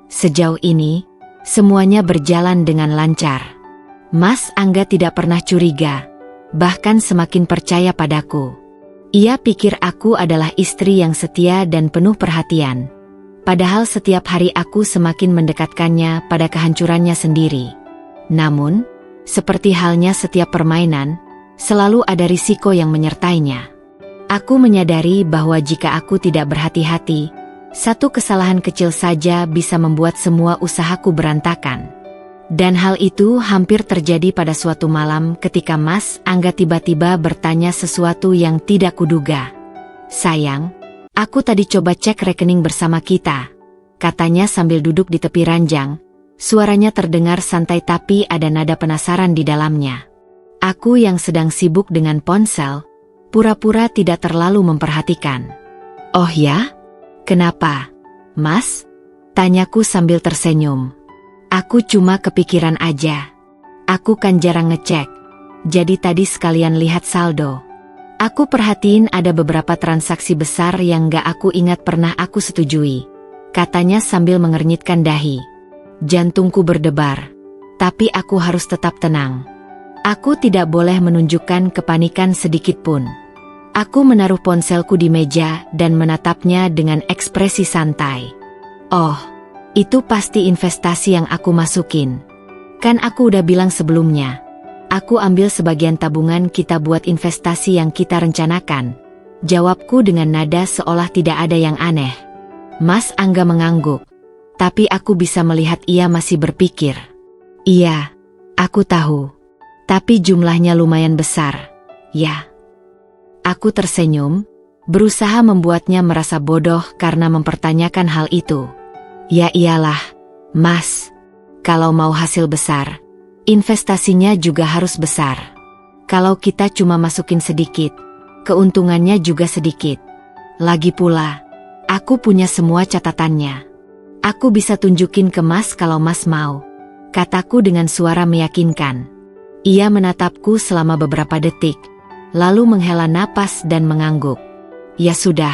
Sejauh ini, semuanya berjalan dengan lancar. Mas Angga tidak pernah curiga, bahkan semakin percaya padaku. Ia pikir aku adalah istri yang setia dan penuh perhatian. Padahal setiap hari aku semakin mendekatkannya pada kehancurannya sendiri. Namun, seperti halnya setiap permainan, selalu ada risiko yang menyertainya. Aku menyadari bahwa jika aku tidak berhati-hati, satu kesalahan kecil saja bisa membuat semua usahaku berantakan. Dan hal itu hampir terjadi pada suatu malam ketika Mas Angga tiba-tiba bertanya sesuatu yang tidak kuduga. "Sayang, aku tadi coba cek rekening bersama kita," katanya sambil duduk di tepi ranjang. Suaranya terdengar santai tapi ada nada penasaran di dalamnya. Aku yang sedang sibuk dengan ponsel, pura-pura tidak terlalu memperhatikan. "Oh ya? Kenapa, Mas?" tanyaku sambil tersenyum. "Aku cuma kepikiran aja. Aku kan jarang ngecek, jadi tadi sekalian lihat saldo. Aku perhatiin ada beberapa transaksi besar yang gak aku ingat pernah aku setujui," katanya sambil mengernyitkan dahi. Jantungku berdebar, tapi aku harus tetap tenang. Aku tidak boleh menunjukkan kepanikan sedikit pun. Aku menaruh ponselku di meja dan menatapnya dengan ekspresi santai. "Oh, itu pasti investasi yang aku masukin. Kan aku udah bilang sebelumnya. Aku ambil sebagian tabungan kita buat investasi yang kita rencanakan," jawabku dengan nada seolah tidak ada yang aneh. Mas Angga mengangguk, tapi aku bisa melihat ia masih berpikir. "Iya, aku tahu. Tapi jumlahnya lumayan besar, ya." Aku tersenyum, berusaha membuatnya merasa bodoh karena mempertanyakan hal itu. "Ya iyalah, Mas. Kalau mau hasil besar, investasinya juga harus besar. Kalau kita cuma masukin sedikit, keuntungannya juga sedikit. Lagi pula, aku punya semua catatannya. Aku bisa tunjukin ke Mas kalau Mas mau," kataku dengan suara meyakinkan. Ia menatapku selama beberapa detik, lalu menghela napas dan mengangguk. "Ya sudah,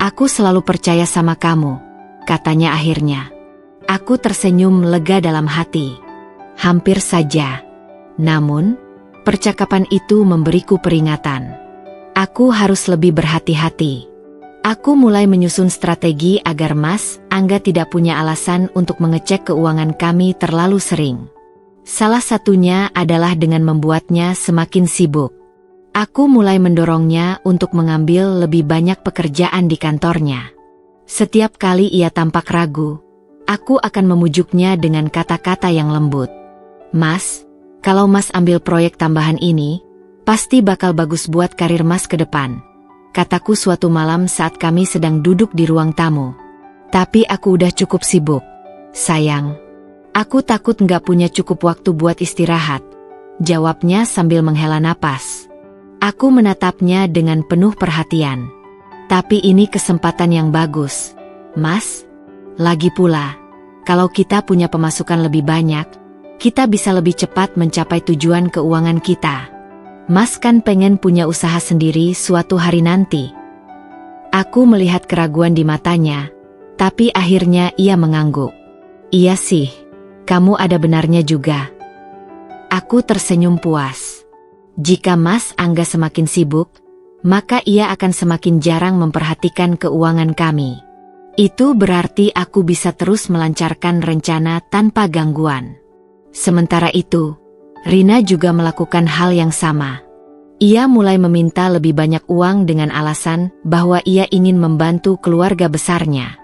aku selalu percaya sama kamu," katanya akhirnya. Aku tersenyum lega dalam hati. Hampir saja. Namun, percakapan itu memberiku peringatan. Aku harus lebih berhati-hati. Aku mulai menyusun strategi agar Mas Angga tidak punya alasan untuk mengecek keuangan kami terlalu sering. Salah satunya adalah dengan membuatnya semakin sibuk. Aku mulai mendorongnya untuk mengambil lebih banyak pekerjaan di kantornya. Setiap kali ia tampak ragu, aku akan memujuknya dengan kata-kata yang lembut. Mas, kalau Mas ambil proyek tambahan ini, pasti bakal bagus buat karir Mas ke depan, kataku suatu malam saat kami sedang duduk di ruang tamu. Tapi aku udah cukup sibuk, sayang. Aku takut nggak punya cukup waktu buat istirahat, jawabnya sambil menghela napas. Aku menatapnya dengan penuh perhatian. Tapi ini kesempatan yang bagus, Mas. Lagi pula, kalau kita punya pemasukan lebih banyak, kita bisa lebih cepat mencapai tujuan keuangan kita. Mas kan pengen punya usaha sendiri suatu hari nanti. Aku melihat keraguan di matanya, tapi akhirnya ia mengangguk. Iya sih, kamu ada benarnya juga. Aku tersenyum puas. Jika Mas Angga semakin sibuk, maka ia akan semakin jarang memperhatikan keuangan kami. Itu berarti aku bisa terus melancarkan rencana tanpa gangguan. Sementara itu, Rina juga melakukan hal yang sama. Ia mulai meminta lebih banyak uang dengan alasan bahwa ia ingin membantu keluarga besarnya.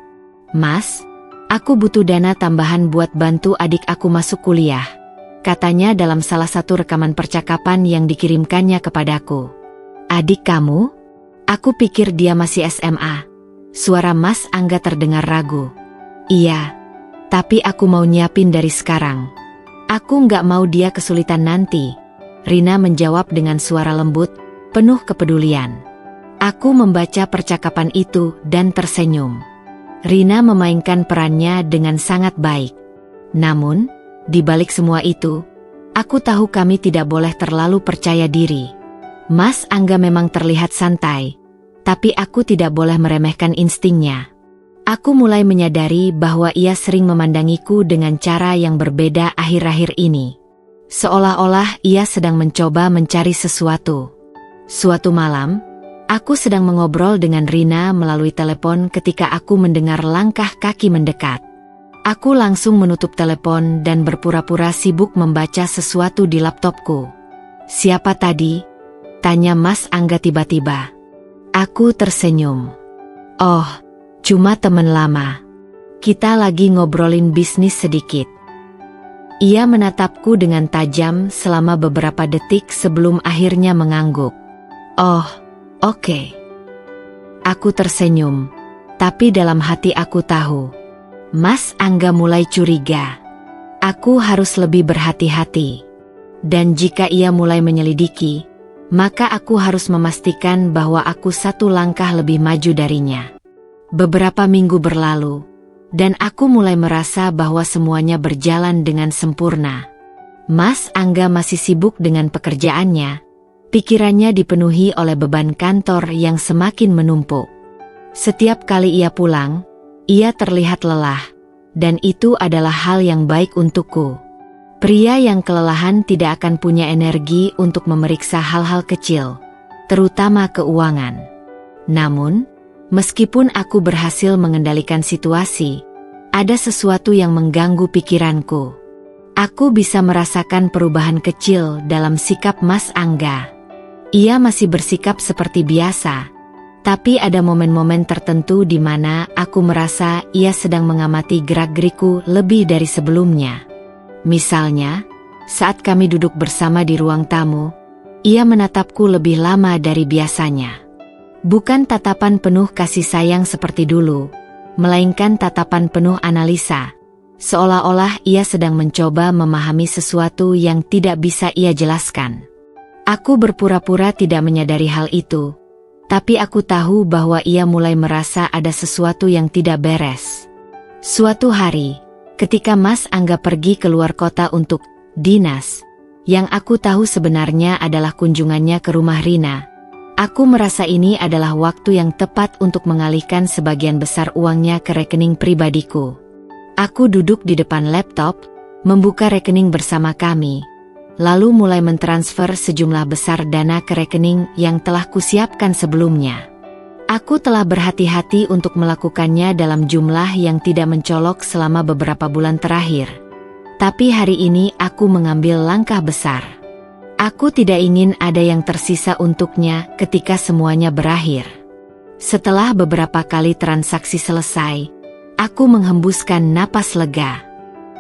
Mas, aku butuh dana tambahan buat bantu adik aku masuk kuliah, katanya dalam salah satu rekaman percakapan yang dikirimkannya kepadaku. Adik kamu? Aku pikir dia masih SMA. Suara Mas Angga terdengar ragu. Iya, tapi aku mau nyiapin dari sekarang. Aku nggak mau dia kesulitan nanti, Rina menjawab dengan suara lembut, penuh kepedulian. Aku membaca percakapan itu dan tersenyum. Rina memainkan perannya dengan sangat baik. Namun, di balik semua itu, aku tahu kami tidak boleh terlalu percaya diri. Mas Angga memang terlihat santai, tapi aku tidak boleh meremehkan instingnya. Aku mulai menyadari bahwa ia sering memandangiku dengan cara yang berbeda akhir-akhir ini. Seolah-olah ia sedang mencoba mencari sesuatu. Suatu malam, aku sedang mengobrol dengan Rina melalui telepon ketika aku mendengar langkah kaki mendekat. Aku langsung menutup telepon dan berpura-pura sibuk membaca sesuatu di laptopku. Siapa tadi? Tanya Mas Angga tiba-tiba. Aku tersenyum. Oh, cuma teman lama. Kita lagi ngobrolin bisnis sedikit. Ia menatapku dengan tajam selama beberapa detik sebelum akhirnya mengangguk. Oh, oke. Aku tersenyum, tapi dalam hati aku tahu, Mas Angga mulai curiga. Aku harus lebih berhati-hati. Dan jika ia mulai menyelidiki, maka aku harus memastikan bahwa aku satu langkah lebih maju darinya. Beberapa minggu berlalu, dan aku mulai merasa bahwa semuanya berjalan dengan sempurna. Mas Angga masih sibuk dengan pekerjaannya, pikirannya dipenuhi oleh beban kantor yang semakin menumpuk. Setiap kali ia pulang, ia terlihat lelah, dan itu adalah hal yang baik untukku. Pria yang kelelahan tidak akan punya energi untuk memeriksa hal-hal kecil, terutama keuangan. Namun, meskipun aku berhasil mengendalikan situasi, ada sesuatu yang mengganggu pikiranku. Aku bisa merasakan perubahan kecil dalam sikap Mas Angga. Ia masih bersikap seperti biasa, tapi ada momen-momen tertentu di mana aku merasa ia sedang mengamati gerak-gerikku lebih dari sebelumnya. Misalnya, saat kami duduk bersama di ruang tamu, ia menatapku lebih lama dari biasanya. Bukan tatapan penuh kasih sayang seperti dulu, melainkan tatapan penuh analisa, seolah-olah ia sedang mencoba memahami sesuatu yang tidak bisa ia jelaskan. Aku berpura-pura tidak menyadari hal itu, tapi aku tahu bahwa ia mulai merasa ada sesuatu yang tidak beres. Suatu hari, ketika Mas Angga pergi keluar kota untuk dinas, yang aku tahu sebenarnya adalah kunjungannya ke rumah Rina, aku merasa ini adalah waktu yang tepat untuk mengalihkan sebagian besar uangnya ke rekening pribadiku. Aku duduk di depan laptop, membuka rekening bersama kami, lalu mulai mentransfer sejumlah besar dana ke rekening yang telah kusiapkan sebelumnya. Aku telah berhati-hati untuk melakukannya dalam jumlah yang tidak mencolok selama beberapa bulan terakhir. Tapi hari ini aku mengambil langkah besar. Aku tidak ingin ada yang tersisa untuknya ketika semuanya berakhir. Setelah beberapa kali transaksi selesai, aku menghembuskan napas lega.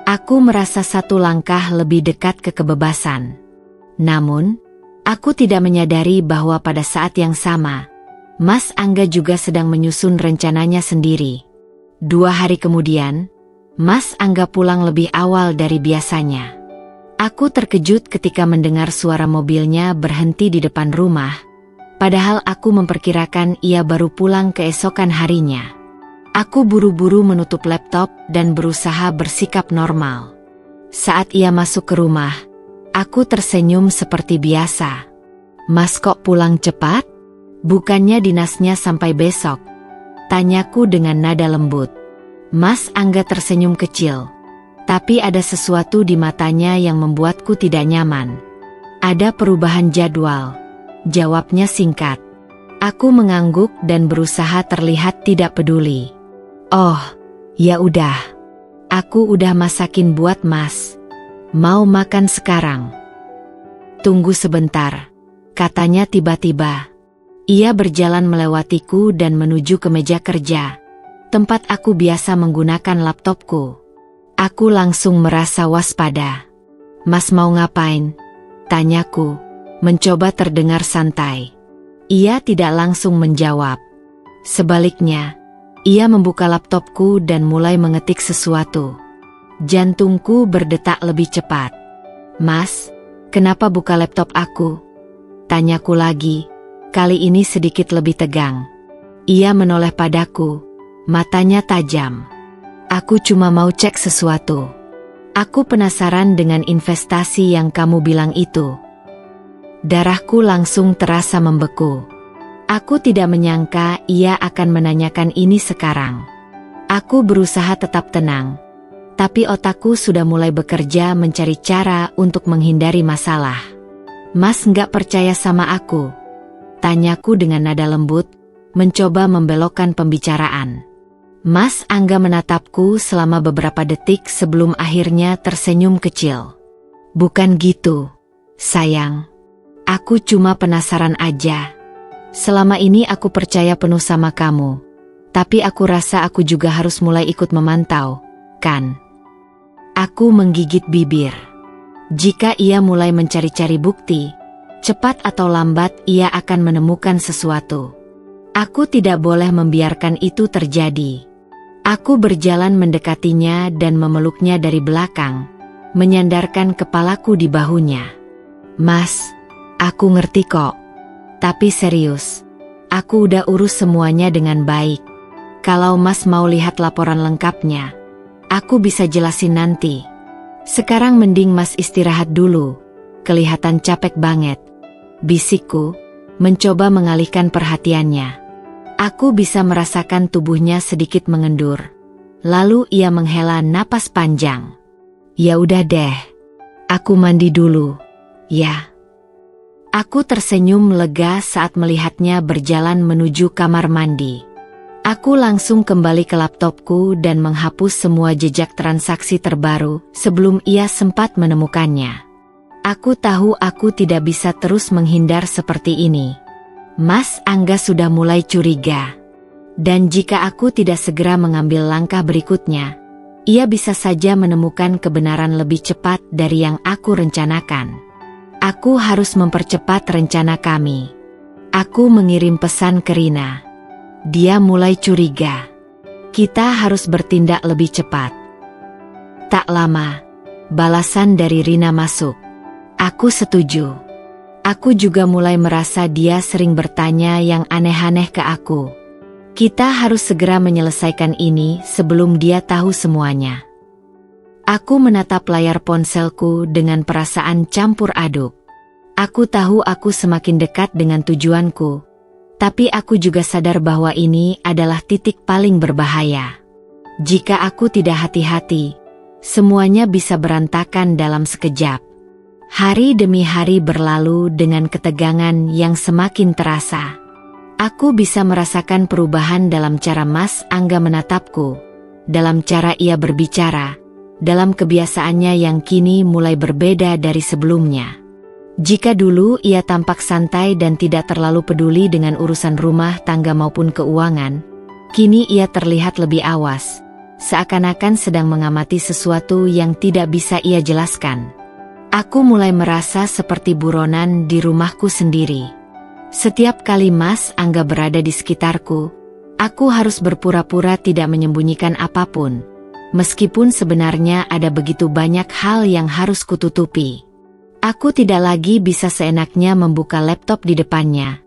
Aku merasa satu langkah lebih dekat ke kebebasan. Namun, aku tidak menyadari bahwa pada saat yang sama, Mas Angga juga sedang menyusun rencananya sendiri. 2 hari kemudian, Mas Angga pulang lebih awal dari biasanya. Aku terkejut ketika mendengar suara mobilnya berhenti di depan rumah, padahal aku memperkirakan ia baru pulang keesokan harinya. Aku buru-buru menutup laptop dan berusaha bersikap normal. Saat ia masuk ke rumah, aku tersenyum seperti biasa. "Mas kok pulang cepat? Bukannya dinasnya sampai besok?" tanyaku dengan nada lembut. Mas Angga tersenyum kecil, tapi ada sesuatu di matanya yang membuatku tidak nyaman. "Ada perubahan jadwal," jawabnya singkat. Aku mengangguk dan berusaha terlihat tidak peduli. "Oh, ya udah. Aku udah masakin buat Mas. Mau makan sekarang?" "Tunggu sebentar," katanya tiba-tiba. Ia berjalan melewatiku dan menuju ke meja kerja, tempat aku biasa menggunakan laptopku. Aku langsung merasa waspada. "Mas mau ngapain?" tanyaku, mencoba terdengar santai. Ia tidak langsung menjawab. Sebaliknya, ia membuka laptopku dan mulai mengetik sesuatu. Jantungku berdetak lebih cepat. "Mas, kenapa buka laptop aku?" tanyaku lagi, kali ini sedikit lebih tegang. Ia menoleh padaku, matanya tajam. "Aku cuma mau cek sesuatu. Aku penasaran dengan investasi yang kamu bilang itu." Darahku langsung terasa membeku. Aku tidak menyangka ia akan menanyakan ini sekarang. Aku berusaha tetap tenang, tapi otakku sudah mulai bekerja mencari cara untuk menghindari masalah. "Mas nggak percaya sama aku?" tanyaku dengan nada lembut, mencoba membelokkan pembicaraan. Mas Angga menatapku selama beberapa detik sebelum akhirnya tersenyum kecil. "Bukan gitu, sayang. Aku cuma penasaran aja. Selama ini aku percaya penuh sama kamu, tapi aku rasa aku juga harus mulai ikut memantau, kan?" Aku menggigit bibir. Jika ia mulai mencari-cari bukti, cepat atau lambat ia akan menemukan sesuatu. Aku tidak boleh membiarkan itu terjadi. Aku berjalan mendekatinya dan memeluknya dari belakang, menyandarkan kepalaku di bahunya. "Mas, aku ngerti kok. Tapi serius, aku udah urus semuanya dengan baik. Kalau Mas mau lihat laporan lengkapnya, aku bisa jelasin nanti. Sekarang mending Mas istirahat dulu, kelihatan capek banget," bisikku, mencoba mengalihkan perhatiannya. Aku bisa merasakan tubuhnya sedikit mengendur. Lalu ia menghela napas panjang. "Ya udah deh. Aku mandi dulu, ya." Aku tersenyum lega saat melihatnya berjalan menuju kamar mandi. Aku langsung kembali ke laptopku dan menghapus semua jejak transaksi terbaru sebelum ia sempat menemukannya. Aku tahu aku tidak bisa terus menghindar seperti ini. Mas Angga sudah mulai curiga. Dan jika aku tidak segera mengambil langkah berikutnya, ia bisa saja menemukan kebenaran lebih cepat dari yang aku rencanakan. Aku harus mempercepat rencana kami. Aku mengirim pesan ke Rina. Dia mulai curiga. Kita harus bertindak lebih cepat. Tak lama, balasan dari Rina masuk. Aku setuju. Aku juga mulai merasa dia sering bertanya yang aneh-aneh ke aku. Kita harus segera menyelesaikan ini sebelum dia tahu semuanya. Aku menatap layar ponselku dengan perasaan campur aduk. Aku tahu aku semakin dekat dengan tujuanku, tapi aku juga sadar bahwa ini adalah titik paling berbahaya. Jika aku tidak hati-hati, semuanya bisa berantakan dalam sekejap. Hari demi hari berlalu dengan ketegangan yang semakin terasa. Aku bisa merasakan perubahan dalam cara Mas Angga menatapku, dalam cara ia berbicara, dalam kebiasaannya yang kini mulai berbeda dari sebelumnya. Jika dulu ia tampak santai dan tidak terlalu peduli dengan urusan rumah tangga maupun keuangan, kini ia terlihat lebih awas, seakan-akan sedang mengamati sesuatu yang tidak bisa ia jelaskan. Aku mulai merasa seperti buronan di rumahku sendiri. Setiap kali Mas Angga berada di sekitarku, aku harus berpura-pura tidak menyembunyikan apapun, meskipun sebenarnya ada begitu banyak hal yang harus kututupi. Aku tidak lagi bisa seenaknya membuka laptop di depannya,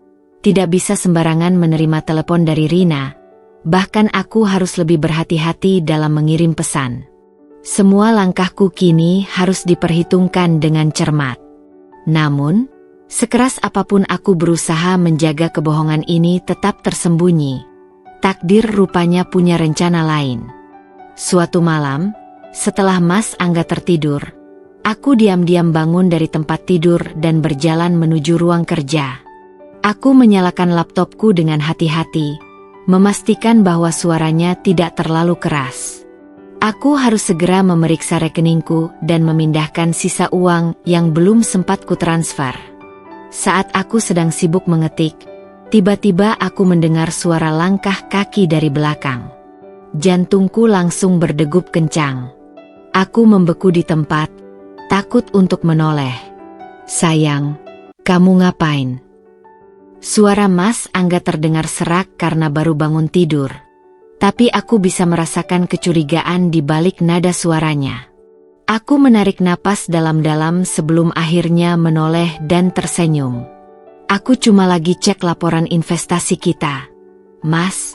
tidak bisa sembarangan menerima telepon dari Rina, bahkan aku harus lebih berhati-hati dalam mengirim pesan. Semua langkahku kini harus diperhitungkan dengan cermat. Namun, sekeras apapun aku berusaha menjaga kebohongan ini tetap tersembunyi, takdir rupanya punya rencana lain. Suatu malam, setelah Mas Angga tertidur, aku diam-diam bangun dari tempat tidur dan berjalan menuju ruang kerja. Aku menyalakan laptopku dengan hati-hati, memastikan bahwa suaranya tidak terlalu keras. Aku harus segera memeriksa rekeningku dan memindahkan sisa uang yang belum sempat kutransfer. Saat aku sedang sibuk mengetik, tiba-tiba aku mendengar suara langkah kaki dari belakang. Jantungku langsung berdegup kencang. Aku membeku di tempat, takut untuk menoleh. "Sayang, kamu ngapain?" Suara Mas Angga terdengar serak karena baru bangun tidur. Tapi aku bisa merasakan kecurigaan di balik nada suaranya. Aku menarik napas dalam-dalam sebelum akhirnya menoleh dan tersenyum. "Aku cuma lagi cek laporan investasi kita, Mas.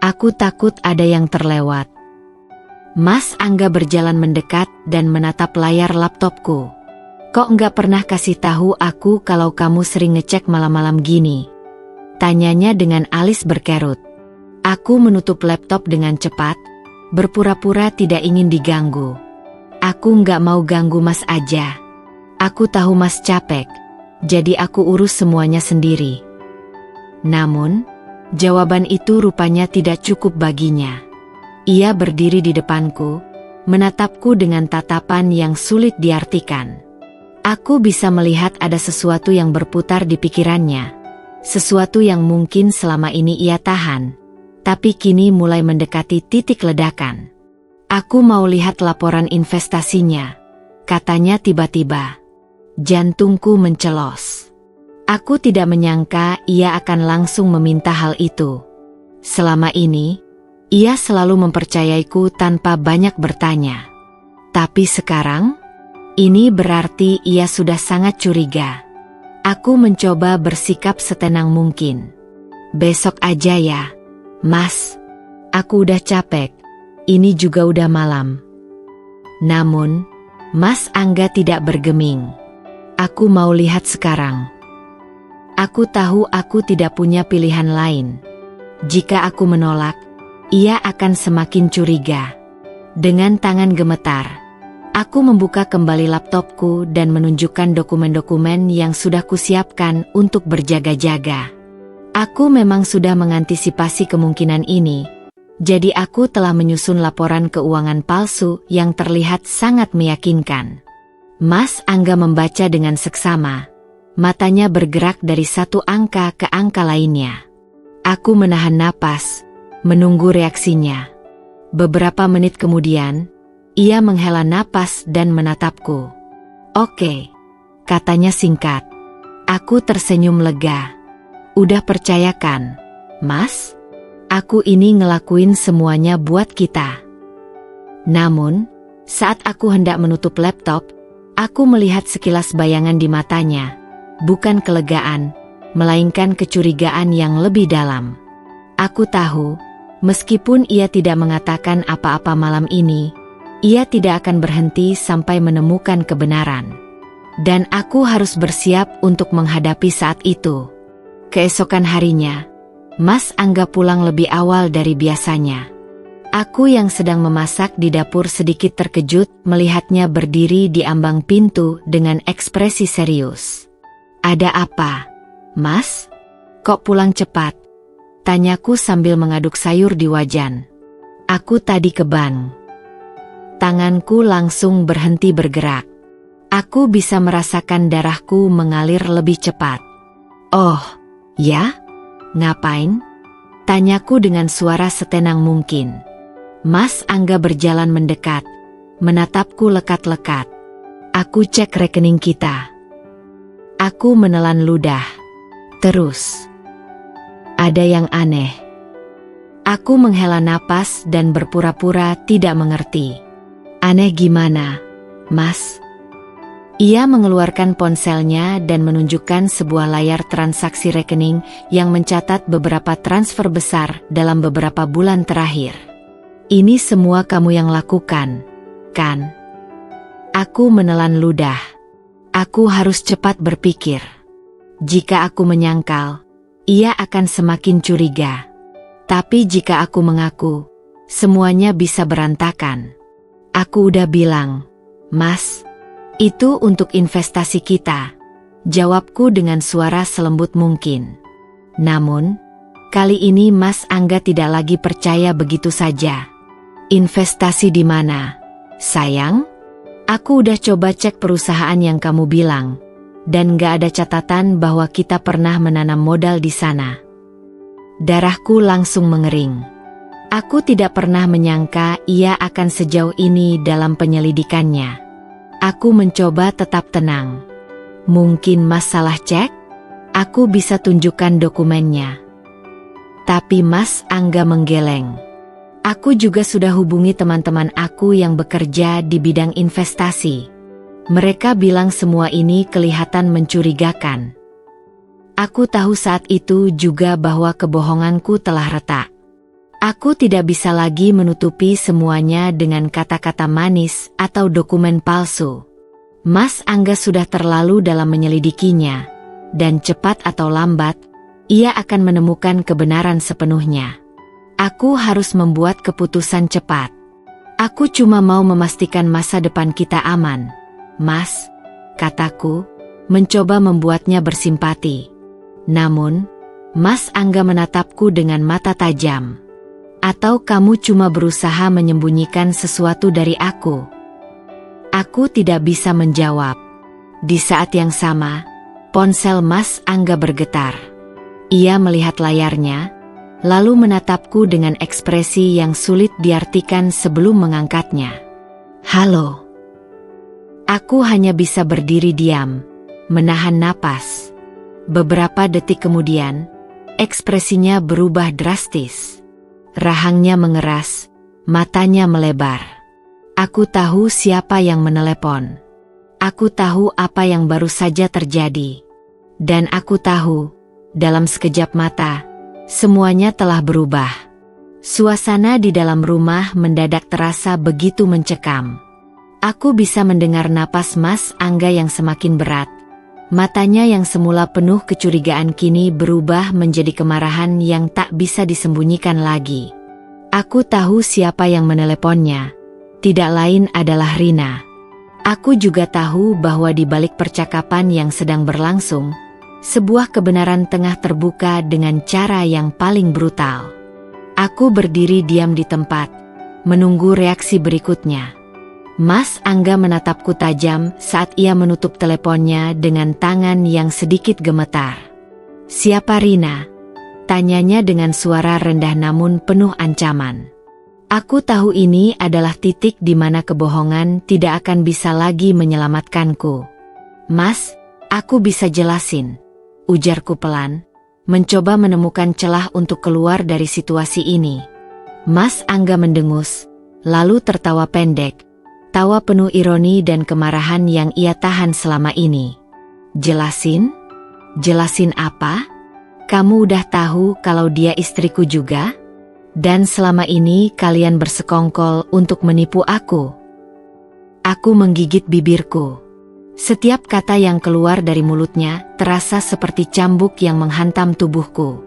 Aku takut ada yang terlewat." Mas Angga berjalan mendekat dan menatap layar laptopku. "Kok nggak pernah kasih tahu aku kalau kamu sering ngecek malam-malam gini?" tanyanya dengan alis berkerut. Aku menutup laptop dengan cepat, berpura-pura tidak ingin diganggu. "Aku nggak mau ganggu Mas aja. Aku tahu Mas capek, jadi aku urus semuanya sendiri." Namun, jawaban itu rupanya tidak cukup baginya. Ia berdiri di depanku, menatapku dengan tatapan yang sulit diartikan. Aku bisa melihat ada sesuatu yang berputar di pikirannya, sesuatu yang mungkin selama ini ia tahan, tapi kini mulai mendekati titik ledakan. "Aku mau lihat laporan investasinya," katanya tiba-tiba. Jantungku mencelos. Aku tidak menyangka ia akan langsung meminta hal itu. Selama ini, ia selalu mempercayaiku tanpa banyak bertanya. Tapi sekarang, ini berarti ia sudah sangat curiga. Aku mencoba bersikap setenang mungkin. "Besok aja ya, Mas. Aku udah capek, ini juga udah malam." Namun, Mas Angga tidak bergeming. "Aku mau lihat sekarang." Aku tahu aku tidak punya pilihan lain. Jika aku menolak, ia akan semakin curiga. Dengan tangan gemetar, aku membuka kembali laptopku dan menunjukkan dokumen-dokumen yang sudah kusiapkan untuk berjaga-jaga. Aku memang sudah mengantisipasi kemungkinan ini, jadi aku telah menyusun laporan keuangan palsu yang terlihat sangat meyakinkan. Mas Angga membaca dengan seksama. Matanya bergerak dari satu angka ke angka lainnya. Aku menahan napas, menunggu reaksinya. Beberapa menit kemudian, ia menghela napas dan menatapku. "Oke," katanya singkat. Aku tersenyum lega. "Udah percaya kan, Mas? Aku ini ngelakuin semuanya buat kita." Namun, saat aku hendak menutup laptop, aku melihat sekilas bayangan di matanya. Bukan kelegaan, melainkan kecurigaan yang lebih dalam. Aku tahu, meskipun ia tidak mengatakan apa-apa malam ini, ia tidak akan berhenti sampai menemukan kebenaran. Dan aku harus bersiap untuk menghadapi saat itu. Keesokan harinya, Mas Angga pulang lebih awal dari biasanya. Aku yang sedang memasak di dapur sedikit terkejut melihatnya berdiri di ambang pintu dengan ekspresi serius. "Ada apa, Mas? Kok pulang cepat?" tanyaku sambil mengaduk sayur di wajan. "Aku tadi ke bank. tanganku langsung berhenti bergerak. Aku bisa merasakan darahku mengalir lebih cepat. "Oh, ya? Ngapain?" tanyaku dengan suara setenang mungkin. Mas Angga berjalan mendekat, menatapku lekat-lekat. "Aku cek rekening kita." Aku menelan ludah. Terus, ada yang aneh. Aku menghela napas dan berpura-pura tidak mengerti. "Aneh gimana, Mas?" Ia mengeluarkan ponselnya dan menunjukkan sebuah layar transaksi rekening yang mencatat beberapa transfer besar dalam beberapa bulan terakhir. "Ini semua kamu yang lakukan, kan?" Aku menelan ludah. Aku harus cepat berpikir. Jika aku menyangkal, ia akan semakin curiga. Tapi jika aku mengaku, semuanya bisa berantakan. "Aku udah bilang, Mas, itu untuk investasi kita," jawabku dengan suara selembut mungkin. Namun, kali ini Mas Angga tidak lagi percaya begitu saja. "Investasi di mana, sayang? Aku udah coba cek perusahaan yang kamu bilang, dan gak ada catatan bahwa kita pernah menanam modal di sana." Darahku langsung mengering. Aku tidak pernah menyangka ia akan sejauh ini dalam penyelidikannya. Aku mencoba tetap tenang. "Mungkin Mas salah cek? Aku bisa tunjukkan dokumennya." Tapi Mas Angga menggeleng. "Aku juga sudah hubungi teman-teman aku yang bekerja di bidang investasi. Mereka bilang semua ini kelihatan mencurigakan." Aku tahu saat itu juga bahwa kebohonganku telah retak. Aku tidak bisa lagi menutupi semuanya dengan kata-kata manis atau dokumen palsu. Mas Angga sudah terlalu dalam menyelidikinya, dan cepat atau lambat, ia akan menemukan kebenaran sepenuhnya. Aku harus membuat keputusan cepat. "Aku cuma mau memastikan masa depan kita aman, Mas," kataku, mencoba membuatnya bersimpati. Namun, Mas Angga menatapku dengan mata tajam. "Atau kamu cuma berusaha menyembunyikan sesuatu dari aku?" Aku tidak bisa menjawab. Di saat yang sama, ponsel Mas Angga bergetar. Ia melihat layarnya, lalu menatapku dengan ekspresi yang sulit diartikan sebelum mengangkatnya. "Halo." Aku hanya bisa berdiri diam, menahan napas. Beberapa detik kemudian, ekspresinya berubah drastis. Rahangnya mengeras, matanya melebar. Aku tahu siapa yang menelepon. Aku tahu apa yang baru saja terjadi. Dan aku tahu, dalam sekejap mata, semuanya telah berubah. Suasana di dalam rumah mendadak terasa begitu mencekam. Aku bisa mendengar napas Mas Angga yang semakin berat. Matanya yang semula penuh kecurigaan kini berubah menjadi kemarahan yang tak bisa disembunyikan lagi. Aku tahu siapa yang meneleponnya. Tidak lain adalah Rina. Aku juga tahu bahwa di balik percakapan yang sedang berlangsung, sebuah kebenaran tengah terbuka dengan cara yang paling brutal. Aku berdiri diam di tempat, menunggu reaksi berikutnya. Mas Angga menatapku tajam saat ia menutup teleponnya dengan tangan yang sedikit gemetar. "Siapa Rina?" tanyanya dengan suara rendah namun penuh ancaman. Aku tahu ini adalah titik di mana kebohongan tidak akan bisa lagi menyelamatkanku. "Mas, aku bisa jelasin," ujarku pelan, mencoba menemukan celah untuk keluar dari situasi ini. Mas Angga mendengus, lalu tertawa pendek. Tawa penuh ironi dan kemarahan yang ia tahan selama ini. "Jelasin? Jelasin apa? Kamu udah tahu kalau dia istriku juga? Dan selama ini kalian bersekongkol untuk menipu aku?" Aku menggigit bibirku. Setiap kata yang keluar dari mulutnya terasa seperti cambuk yang menghantam tubuhku.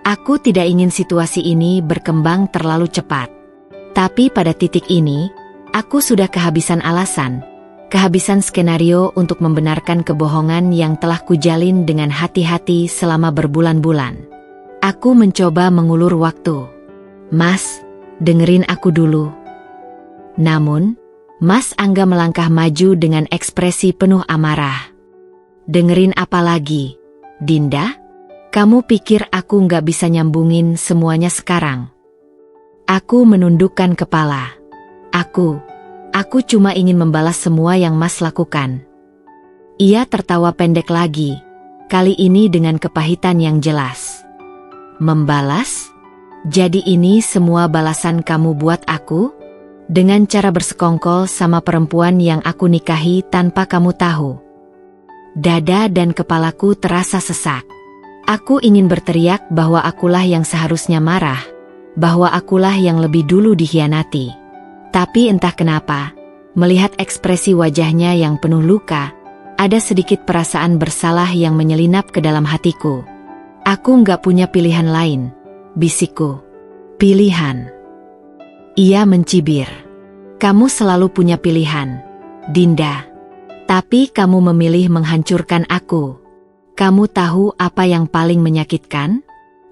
Aku tidak ingin situasi ini berkembang terlalu cepat. Tapi pada titik ini, aku sudah kehabisan alasan, kehabisan skenario untuk membenarkan kebohongan yang telah kujalin dengan hati-hati selama berbulan-bulan. Aku mencoba mengulur waktu. "Mas, dengerin aku dulu." Namun, Mas Angga melangkah maju dengan ekspresi penuh amarah. Dengerin apa lagi, Dinda? Kamu pikir aku nggak bisa nyambungin semuanya sekarang? Aku menundukkan kepala. Aku cuma ingin membalas semua yang Mas lakukan. Ia tertawa pendek lagi, kali ini dengan kepahitan yang jelas. Membalas? Jadi ini semua balasan kamu buat aku? Dengan cara bersekongkol sama perempuan yang aku nikahi tanpa kamu tahu. Dada dan kepalaku terasa sesak. Aku ingin berteriak bahwa akulah yang seharusnya marah, bahwa akulah yang lebih dulu dikhianati. Tapi entah kenapa, melihat ekspresi wajahnya yang penuh luka, ada sedikit perasaan bersalah yang menyelinap ke dalam hatiku. Aku nggak punya pilihan lain, bisikku. Pilihan. Ia mencibir. Kamu selalu punya pilihan, Dinda. Tapi kamu memilih menghancurkan aku. Kamu tahu apa yang paling menyakitkan?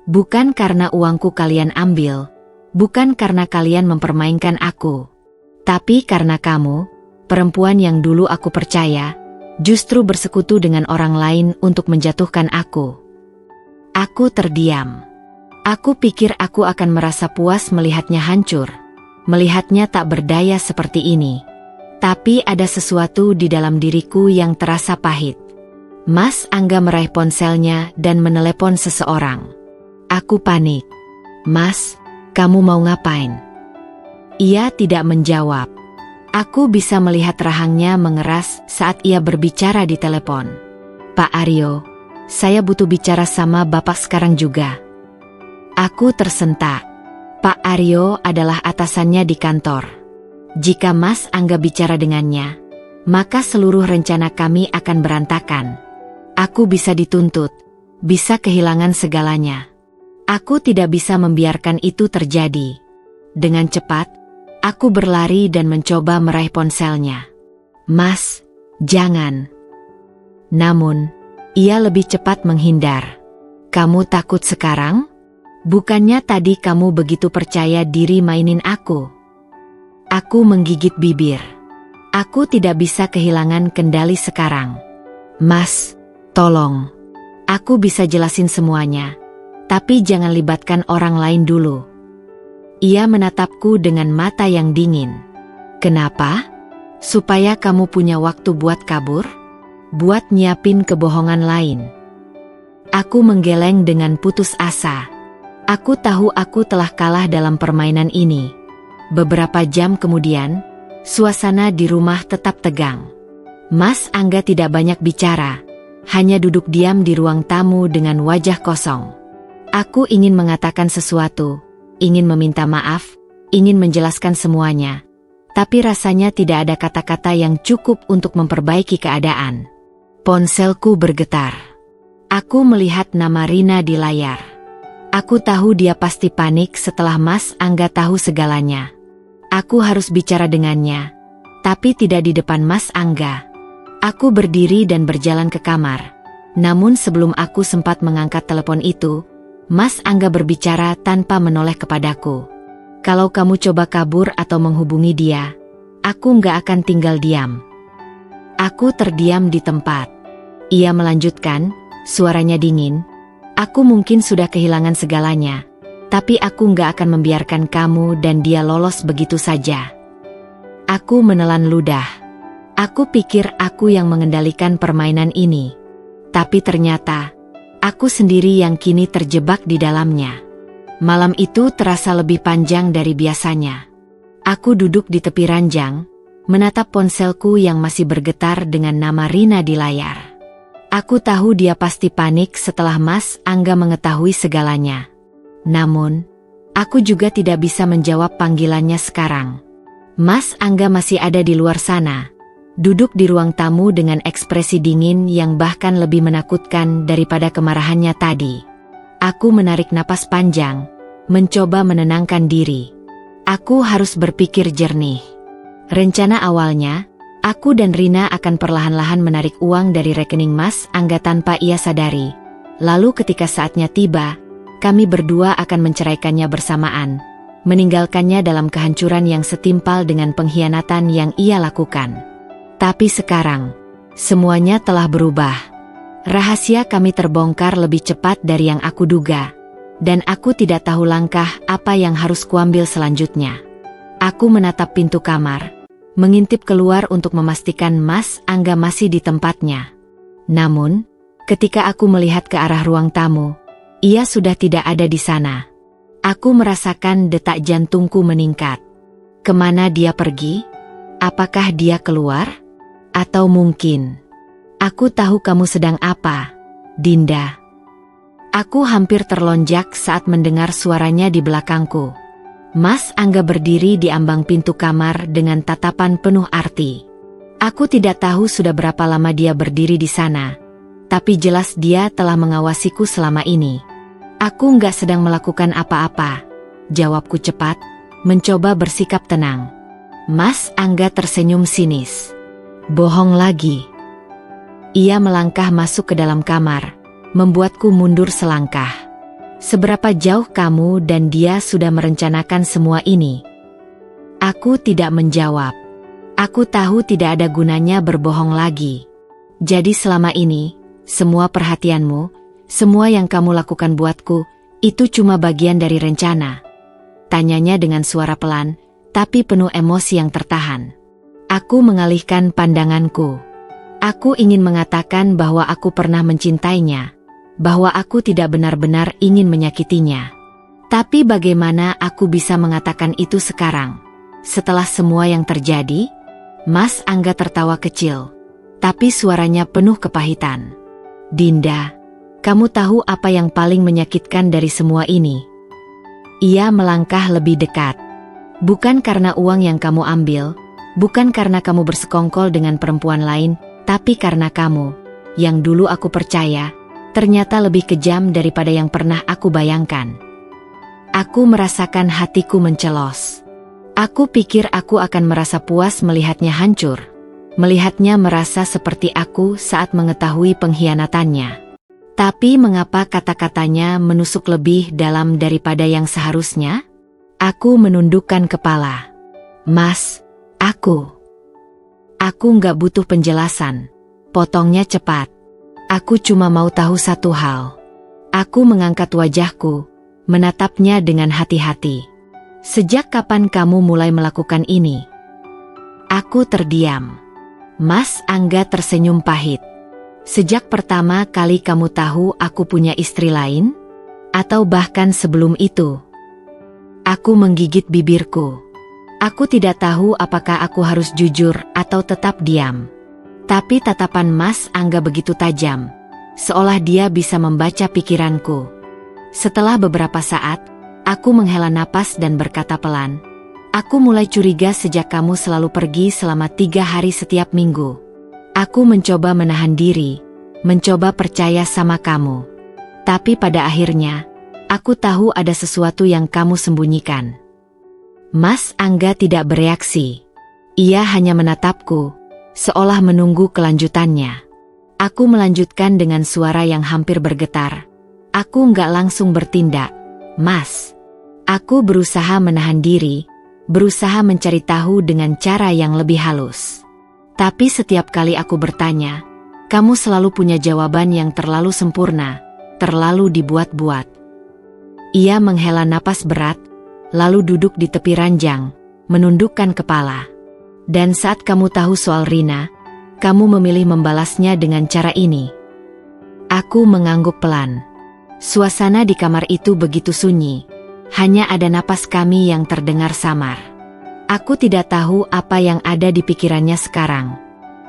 Bukan karena uangku kalian ambil, bukan karena kalian mempermainkan aku, tapi karena kamu, perempuan yang dulu aku percaya, justru bersekutu dengan orang lain untuk menjatuhkan aku. Aku terdiam. Aku pikir aku akan merasa puas melihatnya hancur, melihatnya tak berdaya seperti ini. Tapi ada sesuatu di dalam diriku yang terasa pahit. Mas Angga meraih ponselnya dan menelepon seseorang. Aku panik. Mas, kamu mau ngapain? Ia tidak menjawab. Aku bisa melihat rahangnya mengeras saat ia berbicara di telepon. Pak Aryo, saya butuh bicara sama Bapak sekarang juga. Aku tersentak. Pak Aryo adalah atasannya di kantor. Jika Mas Angga bicara dengannya, maka seluruh rencana kami akan berantakan. Aku bisa dituntut, bisa kehilangan segalanya. Aku tidak bisa membiarkan itu terjadi. Dengan cepat, aku berlari dan mencoba meraih ponselnya. Mas, jangan. Namun, ia lebih cepat menghindar. Kamu takut sekarang? Bukannya tadi kamu begitu percaya diri mainin aku? Aku menggigit bibir. Aku tidak bisa kehilangan kendali sekarang. Mas, tolong. Aku bisa jelasin semuanya. Tapi jangan libatkan orang lain dulu. Ia menatapku dengan mata yang dingin. Kenapa? Supaya kamu punya waktu buat kabur? Buat nyiapin kebohongan lain. Aku menggeleng dengan putus asa. Aku tahu aku telah kalah dalam permainan ini. Beberapa jam kemudian, suasana di rumah tetap tegang. Mas Angga tidak banyak bicara, hanya duduk diam di ruang tamu dengan wajah kosong. Aku ingin mengatakan sesuatu, ingin meminta maaf, ingin menjelaskan semuanya. Tapi rasanya tidak ada kata-kata yang cukup untuk memperbaiki keadaan. Ponselku bergetar. Aku melihat nama Rina di layar. Aku tahu dia pasti panik setelah Mas Angga tahu segalanya. Aku harus bicara dengannya, tapi tidak di depan Mas Angga. Aku berdiri dan berjalan ke kamar. Namun sebelum aku sempat mengangkat telepon itu, Mas Angga berbicara tanpa menoleh kepadaku. Kalau kamu coba kabur atau menghubungi dia, aku nggak akan tinggal diam. Aku terdiam di tempat. Ia melanjutkan, suaranya dingin. Aku mungkin sudah kehilangan segalanya, tapi aku nggak akan membiarkan kamu dan dia lolos begitu saja. Aku menelan ludah. Aku pikir aku yang mengendalikan permainan ini. Tapi ternyata, aku sendiri yang kini terjebak di dalamnya. Malam itu terasa lebih panjang dari biasanya. Aku duduk di tepi ranjang, menatap ponselku yang masih bergetar dengan nama Rina di layar. Aku tahu dia pasti panik setelah Mas Angga mengetahui segalanya. Namun, aku juga tidak bisa menjawab panggilannya sekarang. Mas Angga masih ada di luar sana, duduk di ruang tamu dengan ekspresi dingin yang bahkan lebih menakutkan daripada kemarahannya tadi. Aku menarik napas panjang, mencoba menenangkan diri. Aku harus berpikir jernih. Rencana awalnya, aku dan Rina akan perlahan-lahan menarik uang dari rekening Mas Angga tanpa ia sadari. Lalu ketika saatnya tiba, kami berdua akan menceraikannya bersamaan. meninggalkannya dalam kehancuran yang setimpal dengan pengkhianatan yang ia lakukan. Tapi sekarang, semuanya telah berubah. Rahasia kami terbongkar lebih cepat dari yang aku duga, dan aku tidak tahu langkah apa yang harus kuambil selanjutnya. Aku menatap pintu kamar, mengintip keluar untuk memastikan Mas Angga masih di tempatnya. Namun, ketika aku melihat ke arah ruang tamu, ia sudah tidak ada di sana. Aku merasakan detak jantungku meningkat. Kemana dia pergi? Apakah dia keluar? Atau mungkin, aku tahu kamu sedang apa, Dinda. Aku hampir terlonjak saat mendengar suaranya di belakangku. Mas Angga berdiri di ambang pintu kamar dengan tatapan penuh arti. Aku tidak tahu sudah berapa lama dia berdiri di sana, tapi jelas dia telah mengawasiku selama ini. Aku nggak sedang melakukan apa-apa, jawabku cepat, mencoba bersikap tenang. Mas Angga tersenyum sinis. Bohong lagi. Ia melangkah masuk ke dalam kamar, membuatku mundur selangkah. Seberapa jauh kamu dan dia sudah merencanakan semua ini? Aku tidak menjawab. Aku tahu tidak ada gunanya berbohong lagi. Jadi selama ini, semua perhatianmu, semua yang kamu lakukan buatku, itu cuma bagian dari rencana. Tanyanya dengan suara pelan, tapi penuh emosi yang tertahan. Aku mengalihkan pandanganku. Aku ingin mengatakan bahwa aku pernah mencintainya, bahwa aku tidak benar-benar ingin menyakitinya. Tapi bagaimana aku bisa mengatakan itu sekarang? Setelah semua yang terjadi? Mas Angga tertawa kecil, tapi suaranya penuh kepahitan. Dinda, kamu tahu apa yang paling menyakitkan dari semua ini? Ia melangkah lebih dekat. Bukan karena uang yang kamu ambil, bukan karena kamu bersekongkol dengan perempuan lain, tapi karena kamu, yang dulu aku percaya, ternyata lebih kejam daripada yang pernah aku bayangkan. Aku merasakan hatiku mencelos. Aku pikir aku akan merasa puas melihatnya hancur, melihatnya merasa seperti aku saat mengetahui pengkhianatannya. Tapi mengapa kata-katanya menusuk lebih dalam daripada yang seharusnya? Aku menundukkan kepala. Mas, aku nggak butuh penjelasan. Potongnya cepat. Aku cuma mau tahu satu hal. Aku mengangkat wajahku, menatapnya dengan hati-hati. Sejak kapan kamu mulai melakukan ini? Aku terdiam. Mas Angga tersenyum pahit. Sejak pertama kali kamu tahu aku punya istri lain? Atau bahkan sebelum itu? Aku menggigit bibirku. Aku tidak tahu apakah aku harus jujur atau tetap diam. Tapi tatapan Mas Angga begitu tajam, seolah dia bisa membaca pikiranku. Setelah beberapa saat, aku menghela napas dan berkata pelan, aku mulai curiga sejak kamu selalu pergi selama 3 hari setiap minggu. Aku mencoba menahan diri, mencoba percaya sama kamu. Tapi pada akhirnya, aku tahu ada sesuatu yang kamu sembunyikan. Mas Angga tidak bereaksi. Ia hanya menatapku, seolah menunggu kelanjutannya. Aku melanjutkan dengan suara yang hampir bergetar. Aku nggak langsung bertindak, Mas. Aku berusaha menahan diri, berusaha mencari tahu dengan cara yang lebih halus. Tapi setiap kali aku bertanya, kamu selalu punya jawaban yang terlalu sempurna, terlalu dibuat-buat. Ia menghela napas berat, lalu duduk di tepi ranjang, menundukkan kepala. Dan saat kamu tahu soal Rina, kamu memilih membalasnya dengan cara ini. Aku mengangguk pelan. Suasana di kamar itu begitu sunyi, hanya ada napas kami yang terdengar samar. Aku tidak tahu apa yang ada di pikirannya sekarang.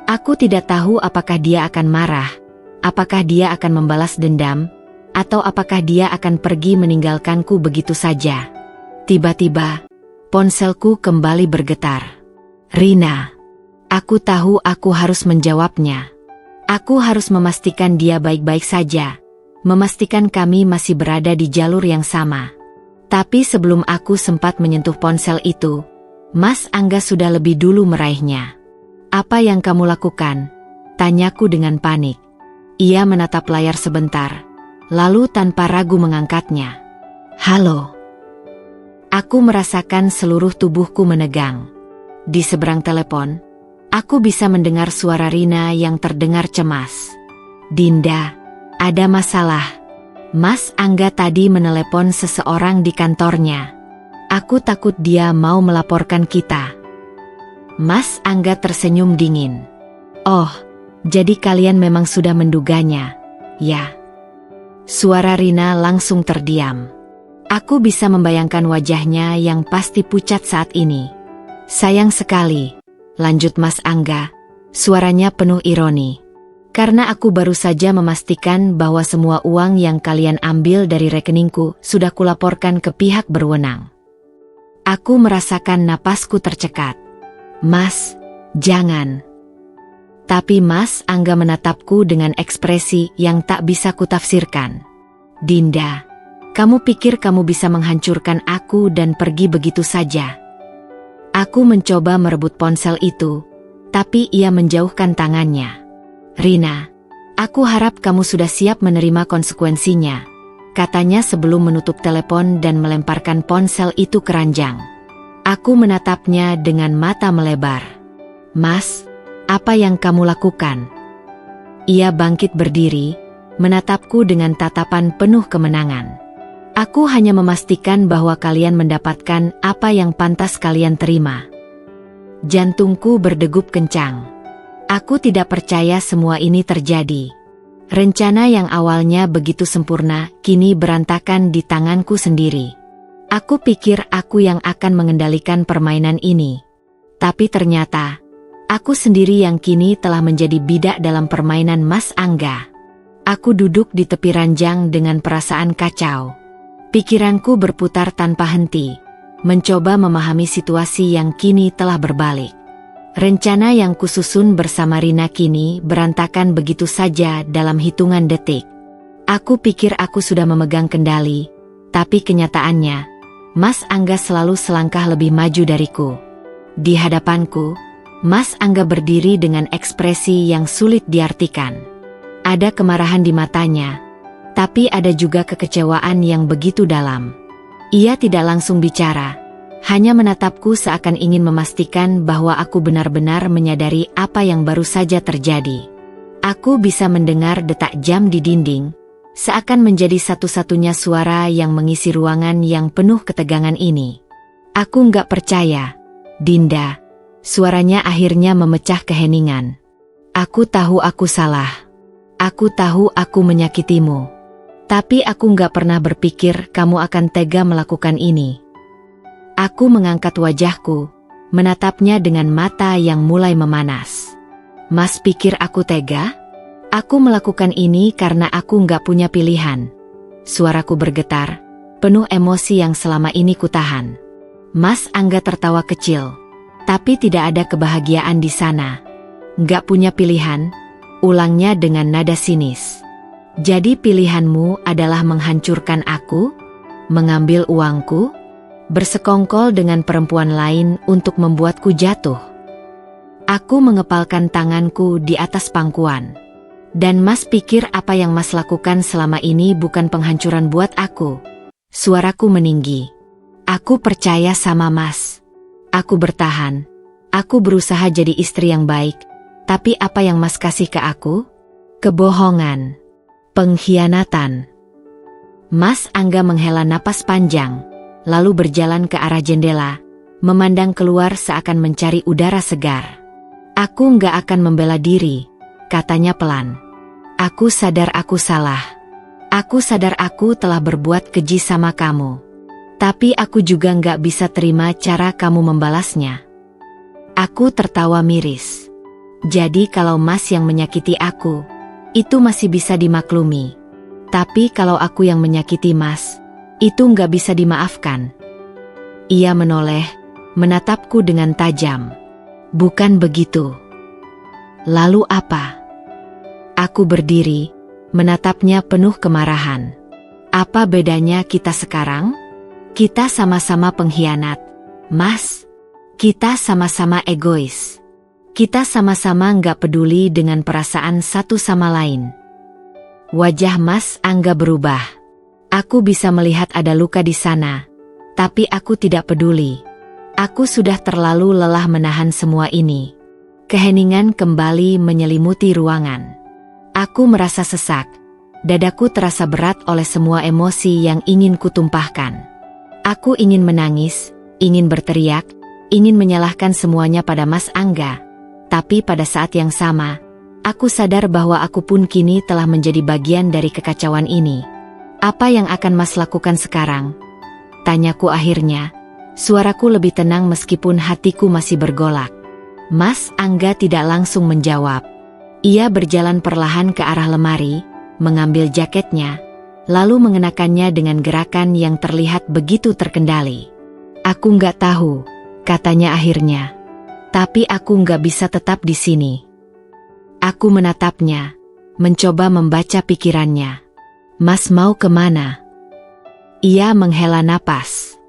Aku tidak tahu apakah dia akan marah, apakah dia akan membalas dendam, atau apakah dia akan pergi meninggalkanku begitu saja. Tiba-tiba, ponselku kembali bergetar. Rina. Aku tahu aku harus menjawabnya. Aku harus memastikan dia baik-baik saja, memastikan kami masih berada di jalur yang sama. Tapi sebelum aku sempat menyentuh ponsel itu, Mas Angga sudah lebih dulu meraihnya. Apa yang kamu lakukan? Tanyaku dengan panik. Ia menatap layar sebentar, lalu tanpa ragu mengangkatnya. Halo. Aku merasakan seluruh tubuhku menegang. Di seberang telepon, aku bisa mendengar suara Rina yang terdengar cemas. Dinda, ada masalah. Mas Angga tadi menelepon seseorang di kantornya. Aku takut dia mau melaporkan kita. Mas Angga tersenyum dingin. Oh, jadi kalian memang sudah menduganya, ya? Suara Rina langsung terdiam. Aku bisa membayangkan wajahnya yang pasti pucat saat ini. Sayang sekali, lanjut Mas Angga, suaranya penuh ironi. Karena aku baru saja memastikan bahwa semua uang yang kalian ambil dari rekeningku sudah kulaporkan ke pihak berwenang. Aku merasakan napasku tercekat. Mas, jangan. Tapi Mas Angga menatapku dengan ekspresi yang tak bisa kutafsirkan. Dinda, kamu pikir kamu bisa menghancurkan aku dan pergi begitu saja? Aku mencoba merebut ponsel itu, tapi ia menjauhkan tangannya. Rina, aku harap kamu sudah siap menerima konsekuensinya, katanya sebelum menutup telepon dan melemparkan ponsel itu ke ranjang. Aku menatapnya dengan mata melebar. Mas, apa yang kamu lakukan? Ia bangkit berdiri, menatapku dengan tatapan penuh kemenangan. Aku hanya memastikan bahwa kalian mendapatkan apa yang pantas kalian terima. Jantungku berdegup kencang. Aku tidak percaya semua ini terjadi. Rencana yang awalnya begitu sempurna, kini berantakan di tanganku sendiri. Aku pikir aku yang akan mengendalikan permainan ini. Tapi ternyata, aku sendiri yang kini telah menjadi bidak dalam permainan Mas Angga. Aku duduk di tepi ranjang dengan perasaan kacau. Pikiranku berputar tanpa henti, mencoba memahami situasi yang kini telah berbalik. Rencana yang kususun bersama Rina kini berantakan begitu saja dalam hitungan detik. Aku pikir aku sudah memegang kendali, tapi kenyataannya, Mas Angga selalu selangkah lebih maju dariku. Di hadapanku, Mas Angga berdiri dengan ekspresi yang sulit diartikan. Ada kemarahan di matanya, tapi ada juga kekecewaan yang begitu dalam. Ia tidak langsung bicara, hanya menatapku seakan ingin memastikan bahwa aku benar-benar menyadari apa yang baru saja terjadi. Aku bisa mendengar detak jam di dinding, seakan menjadi satu-satunya suara yang mengisi ruangan yang penuh ketegangan ini. Aku nggak percaya, Dinda. Suaranya akhirnya memecah keheningan. Aku tahu aku salah. Aku tahu aku menyakitimu. Tapi aku nggak pernah berpikir kamu akan tega melakukan ini. Aku mengangkat wajahku, menatapnya dengan mata yang mulai memanas. Mas pikir aku tega? Aku melakukan ini karena aku nggak punya pilihan. Suaraku bergetar, penuh emosi yang selama ini kutahan. Mas Angga tertawa kecil, tapi tidak ada kebahagiaan di sana. Nggak punya pilihan, ulangnya dengan nada sinis. Jadi pilihanmu adalah menghancurkan aku? Mengambil uangku? Bersekongkol dengan perempuan lain untuk membuatku jatuh? Aku mengepalkan tanganku di atas pangkuan. Dan Mas pikir apa yang Mas lakukan selama ini bukan penghancuran buat aku? Suaraku meninggi. Aku percaya sama Mas. Aku bertahan. Aku berusaha jadi istri yang baik. Tapi apa yang Mas kasih ke aku? Kebohongan. Pengkhianatan. Mas Angga menghela napas panjang, lalu berjalan ke arah jendela, memandang keluar seakan mencari udara segar. Aku nggak akan membela diri, katanya pelan. Aku sadar aku salah. Aku sadar aku telah berbuat keji sama kamu. Tapi aku juga nggak bisa terima cara kamu membalasnya. Aku tertawa miris. Jadi kalau Mas yang menyakiti aku, itu masih bisa dimaklumi. Tapi kalau aku yang menyakiti Mas, itu nggak bisa dimaafkan. Ia menoleh, menatapku dengan tajam. Bukan begitu. Lalu apa? Aku berdiri, menatapnya penuh kemarahan. Apa bedanya kita sekarang? Kita sama-sama pengkhianat, Mas. Kita sama-sama egois. Kita sama-sama nggak peduli dengan perasaan satu sama lain. Wajah Mas Angga berubah. Aku bisa melihat ada luka di sana, Tapi aku tidak peduli. Aku sudah terlalu lelah menahan semua ini. Keheningan kembali menyelimuti ruangan. Aku merasa sesak. Dadaku terasa berat oleh semua emosi yang ingin kutumpahkan. Aku ingin menangis, ingin berteriak, ingin menyalahkan semuanya pada Mas Angga. Tapi pada saat yang sama, aku sadar bahwa aku pun kini telah menjadi bagian dari kekacauan ini. Apa yang akan Mas lakukan sekarang? Tanyaku akhirnya. Suaraku lebih tenang meskipun hatiku masih bergolak. Mas Angga tidak langsung menjawab. Ia berjalan perlahan ke arah lemari, mengambil jaketnya, lalu mengenakannya dengan gerakan yang terlihat begitu terkendali. Aku nggak tahu, katanya akhirnya. Tapi aku nggak bisa tetap di sini. Aku menatapnya, mencoba membaca pikirannya. Mas mau kemana? Ia menghela napas.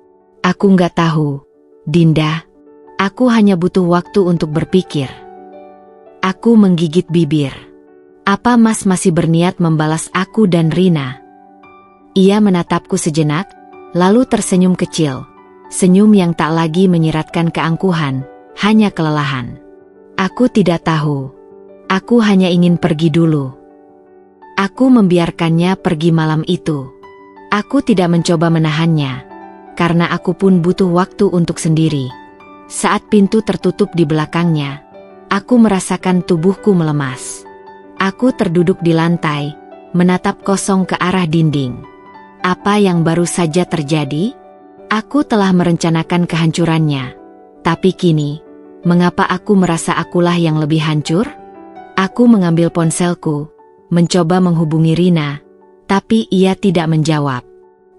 Aku nggak tahu, Dinda. Aku hanya butuh waktu untuk berpikir. Aku menggigit bibir. Apa Mas masih berniat membalas aku dan Rina? Ia menatapku sejenak, lalu tersenyum kecil. Senyum yang tak lagi menyiratkan keangkuhan, hanya kelelahan. Aku tidak tahu. Aku hanya ingin pergi dulu. Aku membiarkannya pergi malam itu. Aku tidak mencoba menahannya, karena aku pun butuh waktu untuk sendiri. Saat pintu tertutup di belakangnya, aku merasakan tubuhku melemas. Aku terduduk di lantai, menatap kosong ke arah dinding. Apa yang baru saja terjadi? Aku telah merencanakan kehancurannya. Tapi kini, mengapa aku merasa akulah yang lebih hancur? Aku mengambil ponselku, mencoba menghubungi Rina, tapi ia tidak menjawab.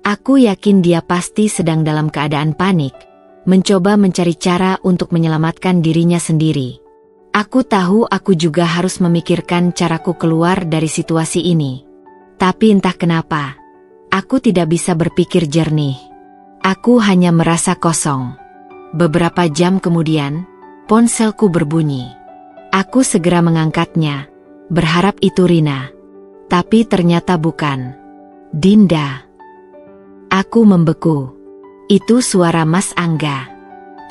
Aku yakin dia pasti sedang dalam keadaan panik, mencoba mencari cara untuk menyelamatkan dirinya sendiri. Aku tahu aku juga harus memikirkan caraku keluar dari situasi ini. Tapi entah kenapa, aku tidak bisa berpikir jernih. Aku hanya merasa kosong. Beberapa jam kemudian, ponselku berbunyi. Aku segera mengangkatnya, berharap itu Rina. Tapi ternyata bukan. Dinda. Aku membeku. Itu suara Mas Angga.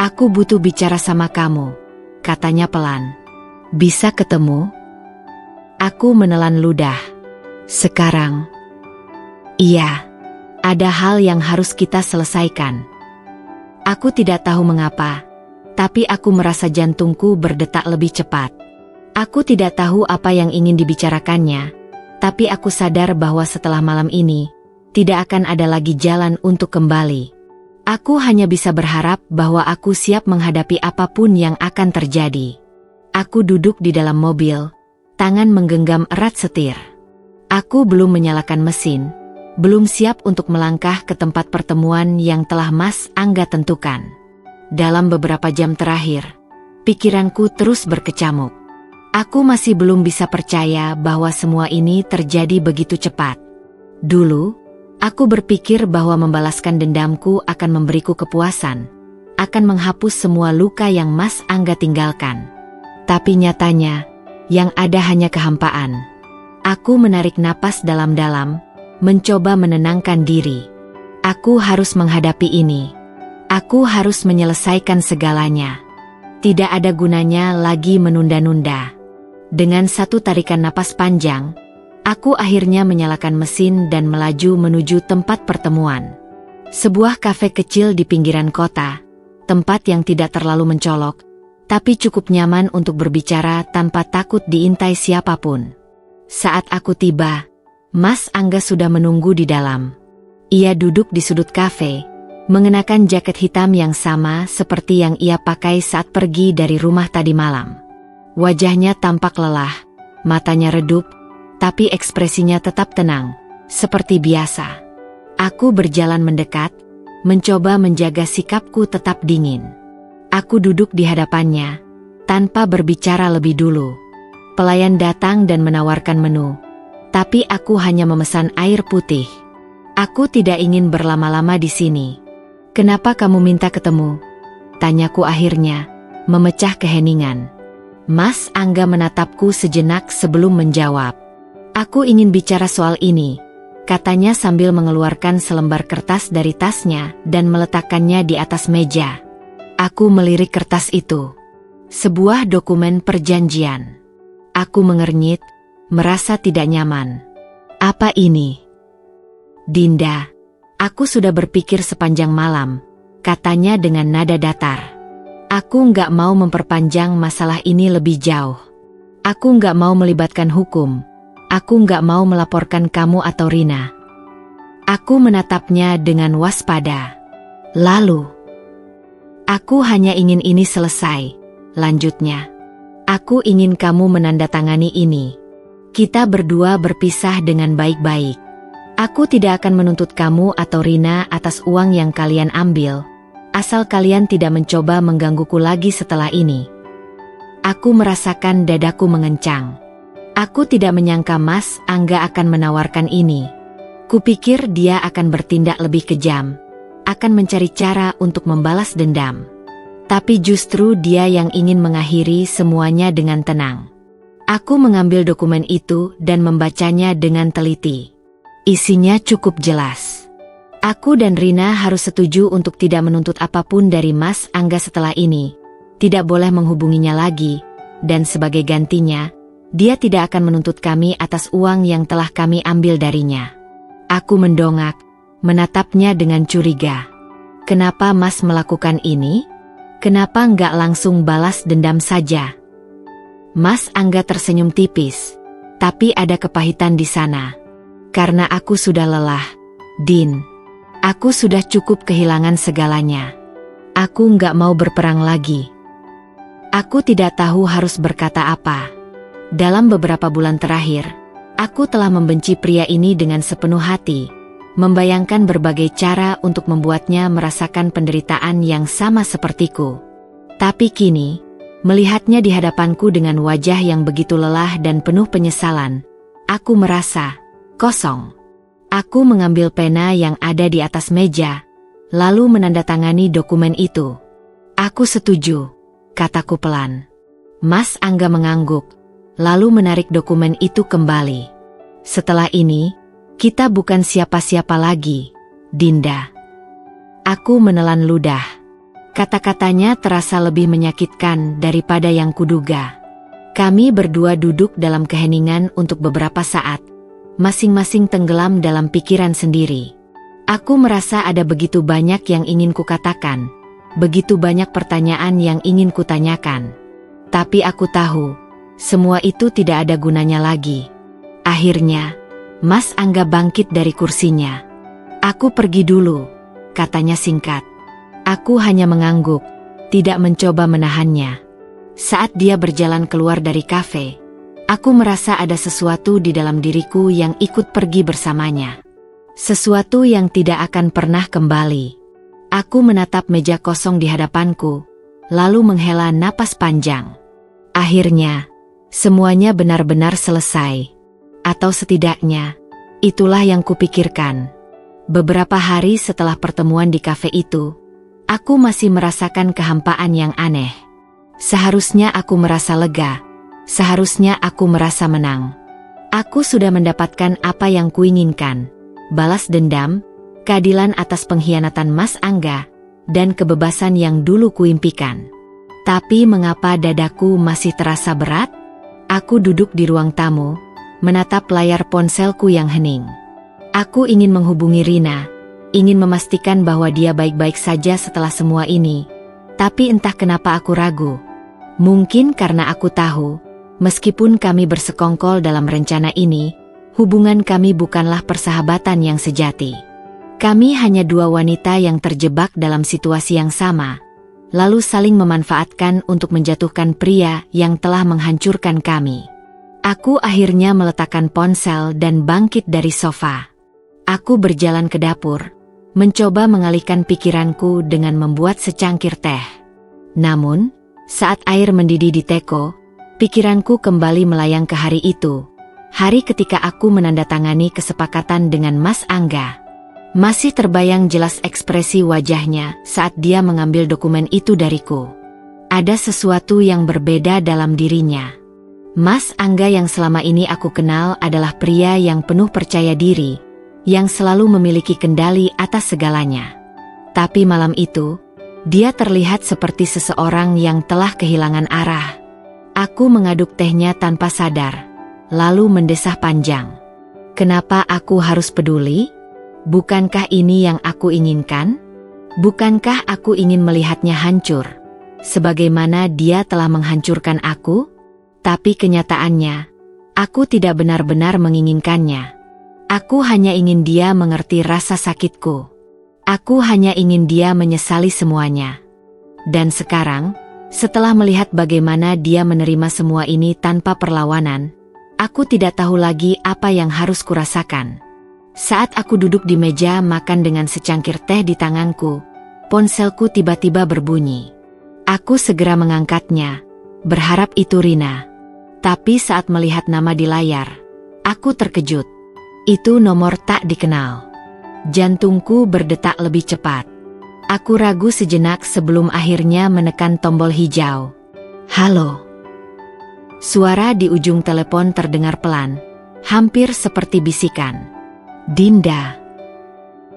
Aku butuh bicara sama kamu, katanya pelan. Bisa ketemu? Aku menelan ludah. Sekarang? Iya. Ada hal yang harus kita selesaikan. Aku tidak tahu mengapa, tapi aku merasa jantungku berdetak lebih cepat. Aku tidak tahu apa yang ingin dibicarakannya, tapi aku sadar bahwa setelah malam ini, tidak akan ada lagi jalan untuk kembali. Aku hanya bisa berharap bahwa aku siap menghadapi apapun yang akan terjadi. Aku duduk di dalam mobil, tangan menggenggam erat setir. Aku belum menyalakan mesin, belum siap untuk melangkah ke tempat pertemuan yang telah Mas Angga tentukan. Dalam beberapa jam terakhir, pikiranku terus berkecamuk. Aku masih belum bisa percaya bahwa semua ini terjadi begitu cepat. Dulu, aku berpikir bahwa membalaskan dendamku akan memberiku kepuasan, akan menghapus semua luka yang Mas Angga tinggalkan. Tapi nyatanya, yang ada hanya kehampaan. Aku menarik napas dalam-dalam, mencoba menenangkan diri. Aku harus menghadapi ini. Aku harus menyelesaikan segalanya. Tidak ada gunanya lagi menunda-nunda. Dengan satu tarikan napas panjang, aku akhirnya menyalakan mesin dan melaju menuju tempat pertemuan. Sebuah kafe kecil di pinggiran kota, tempat yang tidak terlalu mencolok, tapi cukup nyaman untuk berbicara tanpa takut diintai siapapun. Saat aku tiba, Mas Angga sudah menunggu di dalam. Ia duduk di sudut kafe, mengenakan jaket hitam yang sama seperti yang ia pakai saat pergi dari rumah tadi malam. Wajahnya tampak lelah, matanya redup, tapi ekspresinya tetap tenang, seperti biasa. Aku berjalan mendekat, mencoba menjaga sikapku tetap dingin. Aku duduk di hadapannya, tanpa berbicara lebih dulu. Pelayan datang dan menawarkan menu, tapi aku hanya memesan air putih. Aku tidak ingin berlama-lama di sini. Kenapa kamu minta ketemu? Tanyaku akhirnya, memecah keheningan. Mas Angga menatapku sejenak sebelum menjawab. Aku ingin bicara soal ini, katanya sambil mengeluarkan selembar kertas dari tasnya dan meletakkannya di atas meja. Aku melirik kertas itu. Sebuah dokumen perjanjian. Aku mengernyit, merasa tidak nyaman. Apa ini? Dinda, aku sudah berpikir sepanjang malam, katanya dengan nada datar. Aku nggak mau memperpanjang masalah ini lebih jauh. Aku nggak mau melibatkan hukum. Aku nggak mau melaporkan kamu atau Rina. Aku menatapnya dengan waspada. Lalu, aku hanya ingin ini selesai, lanjutnya. Aku ingin kamu menandatangani ini. Kita berdua berpisah dengan baik-baik. Aku tidak akan menuntut kamu atau Rina atas uang yang kalian ambil, asal kalian tidak mencoba menggangguku lagi setelah ini. Aku merasakan dadaku mengencang. Aku tidak menyangka Mas Angga akan menawarkan ini. Kupikir dia akan bertindak lebih kejam, akan mencari cara untuk membalas dendam. Tapi justru dia yang ingin mengakhiri semuanya dengan tenang. Aku mengambil dokumen itu dan membacanya dengan teliti. Isinya cukup jelas. Aku dan Rina harus setuju untuk tidak menuntut apapun dari Mas Angga setelah ini. Tidak boleh menghubunginya lagi, dan sebagai gantinya, dia tidak akan menuntut kami atas uang yang telah kami ambil darinya. Aku mendongak, menatapnya dengan curiga. Kenapa Mas melakukan ini? Kenapa nggak langsung balas dendam saja? Mas Angga tersenyum tipis, tapi ada kepahitan di sana. Karena aku sudah lelah, Din. Aku sudah cukup kehilangan segalanya. Aku nggak mau berperang lagi. Aku tidak tahu harus berkata apa. Dalam beberapa bulan terakhir, aku telah membenci pria ini dengan sepenuh hati, membayangkan berbagai cara untuk membuatnya merasakan penderitaan yang sama sepertiku. Tapi kini, melihatnya di hadapanku dengan wajah yang begitu lelah dan penuh penyesalan, aku merasa kosong. Aku mengambil pena yang ada di atas meja, lalu menandatangani dokumen itu. Aku setuju, kataku pelan. Mas Angga mengangguk, lalu menarik dokumen itu kembali. Setelah ini, kita bukan siapa-siapa lagi, Dinda. Aku menelan ludah. Kata-katanya terasa lebih menyakitkan daripada yang kuduga. Kami berdua duduk dalam keheningan untuk beberapa saat, masing-masing tenggelam dalam pikiran sendiri. Aku merasa ada begitu banyak yang ingin kukatakan, begitu banyak pertanyaan yang ingin kutanyakan. Tapi aku tahu, semua itu tidak ada gunanya lagi. Akhirnya, Mas Angga bangkit dari kursinya. Aku pergi dulu, katanya singkat. Aku hanya mengangguk, tidak mencoba menahannya. Saat dia berjalan keluar dari kafe, aku merasa ada sesuatu di dalam diriku yang ikut pergi bersamanya. Sesuatu yang tidak akan pernah kembali. Aku menatap meja kosong di hadapanku, lalu menghela napas panjang. Akhirnya, semuanya benar-benar selesai. Atau setidaknya, itulah yang kupikirkan. Beberapa hari setelah pertemuan di kafe itu, aku masih merasakan kehampaan yang aneh. Seharusnya aku merasa lega, seharusnya aku merasa menang. Aku sudah mendapatkan apa yang kuinginkan, balas dendam, keadilan atas pengkhianatan Mas Angga, dan kebebasan yang dulu kuimpikan. Tapi mengapa dadaku masih terasa berat? Aku duduk di ruang tamu, menatap layar ponselku yang hening. Aku ingin menghubungi Rina, ingin memastikan bahwa dia baik-baik saja setelah semua ini. Tapi entah kenapa aku ragu. Mungkin karena aku tahu, meskipun kami bersekongkol dalam rencana ini, hubungan kami bukanlah persahabatan yang sejati. Kami hanya dua wanita yang terjebak dalam situasi yang sama, lalu saling memanfaatkan untuk menjatuhkan pria yang telah menghancurkan kami. Aku akhirnya meletakkan ponsel dan bangkit dari sofa. Aku berjalan ke dapur, mencoba mengalihkan pikiranku dengan membuat secangkir teh. Namun, saat air mendidih di teko, pikiranku kembali melayang ke hari itu. Hari ketika aku menandatangani kesepakatan dengan Mas Angga. Masih terbayang jelas ekspresi wajahnya saat dia mengambil dokumen itu dariku. Ada sesuatu yang berbeda dalam dirinya. Mas Angga yang selama ini aku kenal adalah pria yang penuh percaya diri, yang selalu memiliki kendali atas segalanya. Tapi malam itu, dia terlihat seperti seseorang yang telah kehilangan arah. Aku mengaduk tehnya tanpa sadar, lalu mendesah panjang. Kenapa aku harus peduli? Bukankah ini yang aku inginkan? Bukankah aku ingin melihatnya hancur, sebagaimana dia telah menghancurkan aku? Tapi kenyataannya, aku tidak benar-benar menginginkannya. Aku hanya ingin dia mengerti rasa sakitku. Aku hanya ingin dia menyesali semuanya. Dan sekarang, setelah melihat bagaimana dia menerima semua ini tanpa perlawanan, aku tidak tahu lagi apa yang harus kurasakan. Saat aku duduk di meja makan dengan secangkir teh di tanganku, ponselku tiba-tiba berbunyi. Aku segera mengangkatnya, berharap itu Rina. Tapi saat melihat nama di layar, aku terkejut. Itu nomor tak dikenal. Jantungku berdetak lebih cepat. Aku ragu sejenak sebelum akhirnya menekan tombol hijau. Halo. Suara di ujung telepon terdengar pelan, hampir seperti bisikan. Dinda.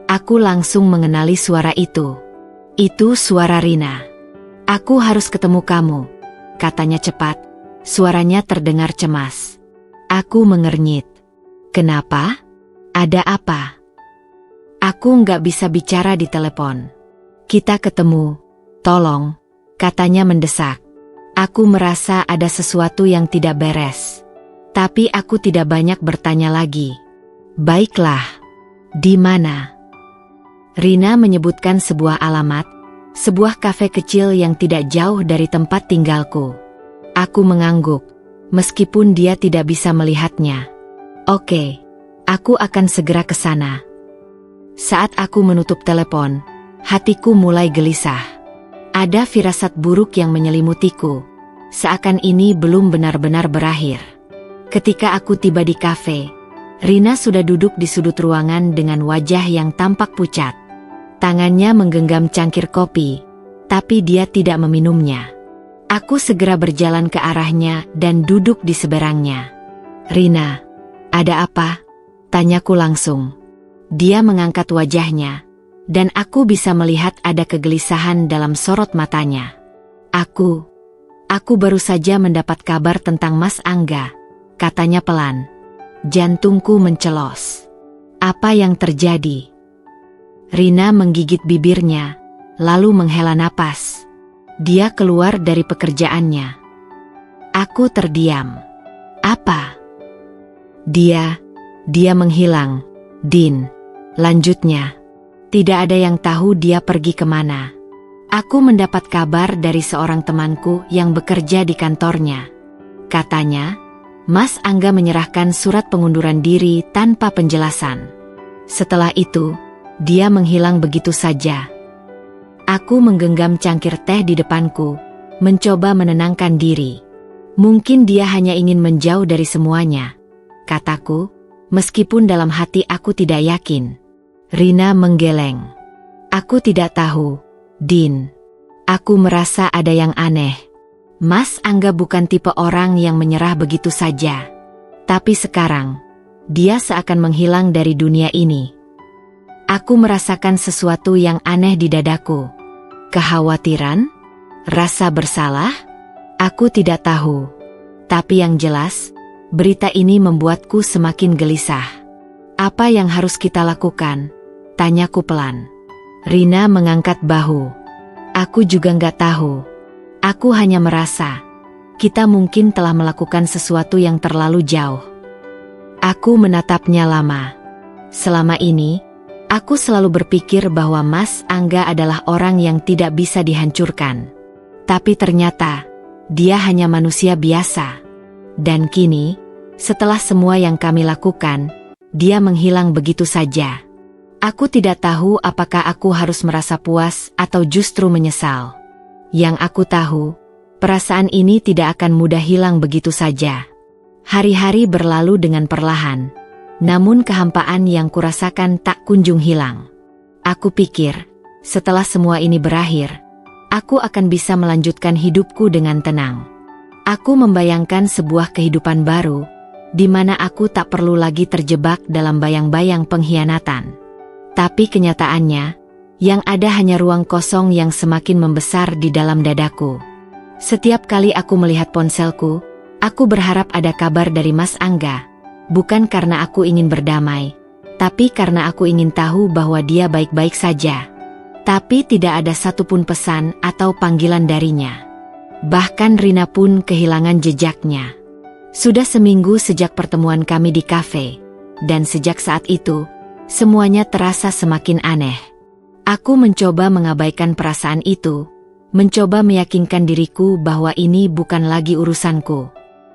Aku langsung mengenali suara itu. Itu suara Rina. Aku harus ketemu kamu, katanya cepat. Suaranya terdengar cemas. Aku mengernyit. Kenapa? Ada apa? Aku nggak bisa bicara di telepon. Kita ketemu, tolong, katanya mendesak. Aku merasa ada sesuatu yang tidak beres. Tapi aku tidak banyak bertanya lagi. Baiklah, di mana? Rina menyebutkan sebuah alamat, sebuah kafe kecil yang tidak jauh dari tempat tinggalku. Aku mengangguk, meskipun dia tidak bisa melihatnya. Oke, aku akan segera ke sana. Saat aku menutup telepon, hatiku mulai gelisah. Ada firasat buruk yang menyelimutiku, seakan ini belum benar-benar berakhir. Ketika aku tiba di kafe, Rina sudah duduk di sudut ruangan dengan wajah yang tampak pucat. Tangannya menggenggam cangkir kopi, tapi dia tidak meminumnya. Aku segera berjalan ke arahnya dan duduk di seberangnya. Rina, ada apa? Tanyaku langsung. Dia mengangkat wajahnya, dan aku bisa melihat ada kegelisahan dalam sorot matanya. Aku baru saja mendapat kabar tentang Mas Angga, katanya pelan. Jantungku mencelos. Apa yang terjadi? Rina menggigit bibirnya, lalu menghela napas. Dia keluar dari pekerjaannya. Aku terdiam. Apa? Dia menghilang, Din. Lanjutnya, tidak ada yang tahu dia pergi kemana. Aku mendapat kabar dari seorang temanku yang bekerja di kantornya. Katanya, Mas Angga menyerahkan surat pengunduran diri tanpa penjelasan. Setelah itu, dia menghilang begitu saja. Aku menggenggam cangkir teh di depanku, mencoba menenangkan diri. Mungkin dia hanya ingin menjauh dari semuanya, kataku, meskipun dalam hati aku tidak yakin. Rina menggeleng. Aku tidak tahu, Din. Aku merasa ada yang aneh. Mas Angga bukan tipe orang yang menyerah begitu saja. Tapi sekarang, dia seakan menghilang dari dunia ini. Aku merasakan sesuatu yang aneh di dadaku. Kekhawatiran? Rasa bersalah? Aku tidak tahu. Tapi yang jelas, berita ini membuatku semakin gelisah. Apa yang harus kita lakukan? Tanyaku pelan. Rina mengangkat bahu. Aku juga nggak tahu. Aku hanya merasa, kita mungkin telah melakukan sesuatu yang terlalu jauh. Aku menatapnya lama. Selama ini, aku selalu berpikir bahwa Mas Angga adalah orang yang tidak bisa dihancurkan. Tapi ternyata, dia hanya manusia biasa. Dan kini, setelah semua yang kami lakukan, dia menghilang begitu saja. Aku tidak tahu apakah aku harus merasa puas atau justru menyesal. Yang aku tahu, perasaan ini tidak akan mudah hilang begitu saja. Hari-hari berlalu dengan perlahan, namun kehampaan yang kurasakan tak kunjung hilang. Aku pikir, setelah semua ini berakhir, aku akan bisa melanjutkan hidupku dengan tenang. Aku membayangkan sebuah kehidupan baru, di mana aku tak perlu lagi terjebak dalam bayang-bayang pengkhianatan. Tapi kenyataannya, yang ada hanya ruang kosong yang semakin membesar di dalam dadaku. Setiap kali aku melihat ponselku, aku berharap ada kabar dari Mas Angga. Bukan karena aku ingin berdamai, tapi karena aku ingin tahu bahwa dia baik-baik saja. Tapi tidak ada satupun pesan atau panggilan darinya. Bahkan Rina pun kehilangan jejaknya. Sudah seminggu sejak pertemuan kami di kafe, dan sejak saat itu, semuanya terasa semakin aneh. Aku mencoba mengabaikan perasaan itu, mencoba meyakinkan diriku bahwa ini bukan lagi urusanku.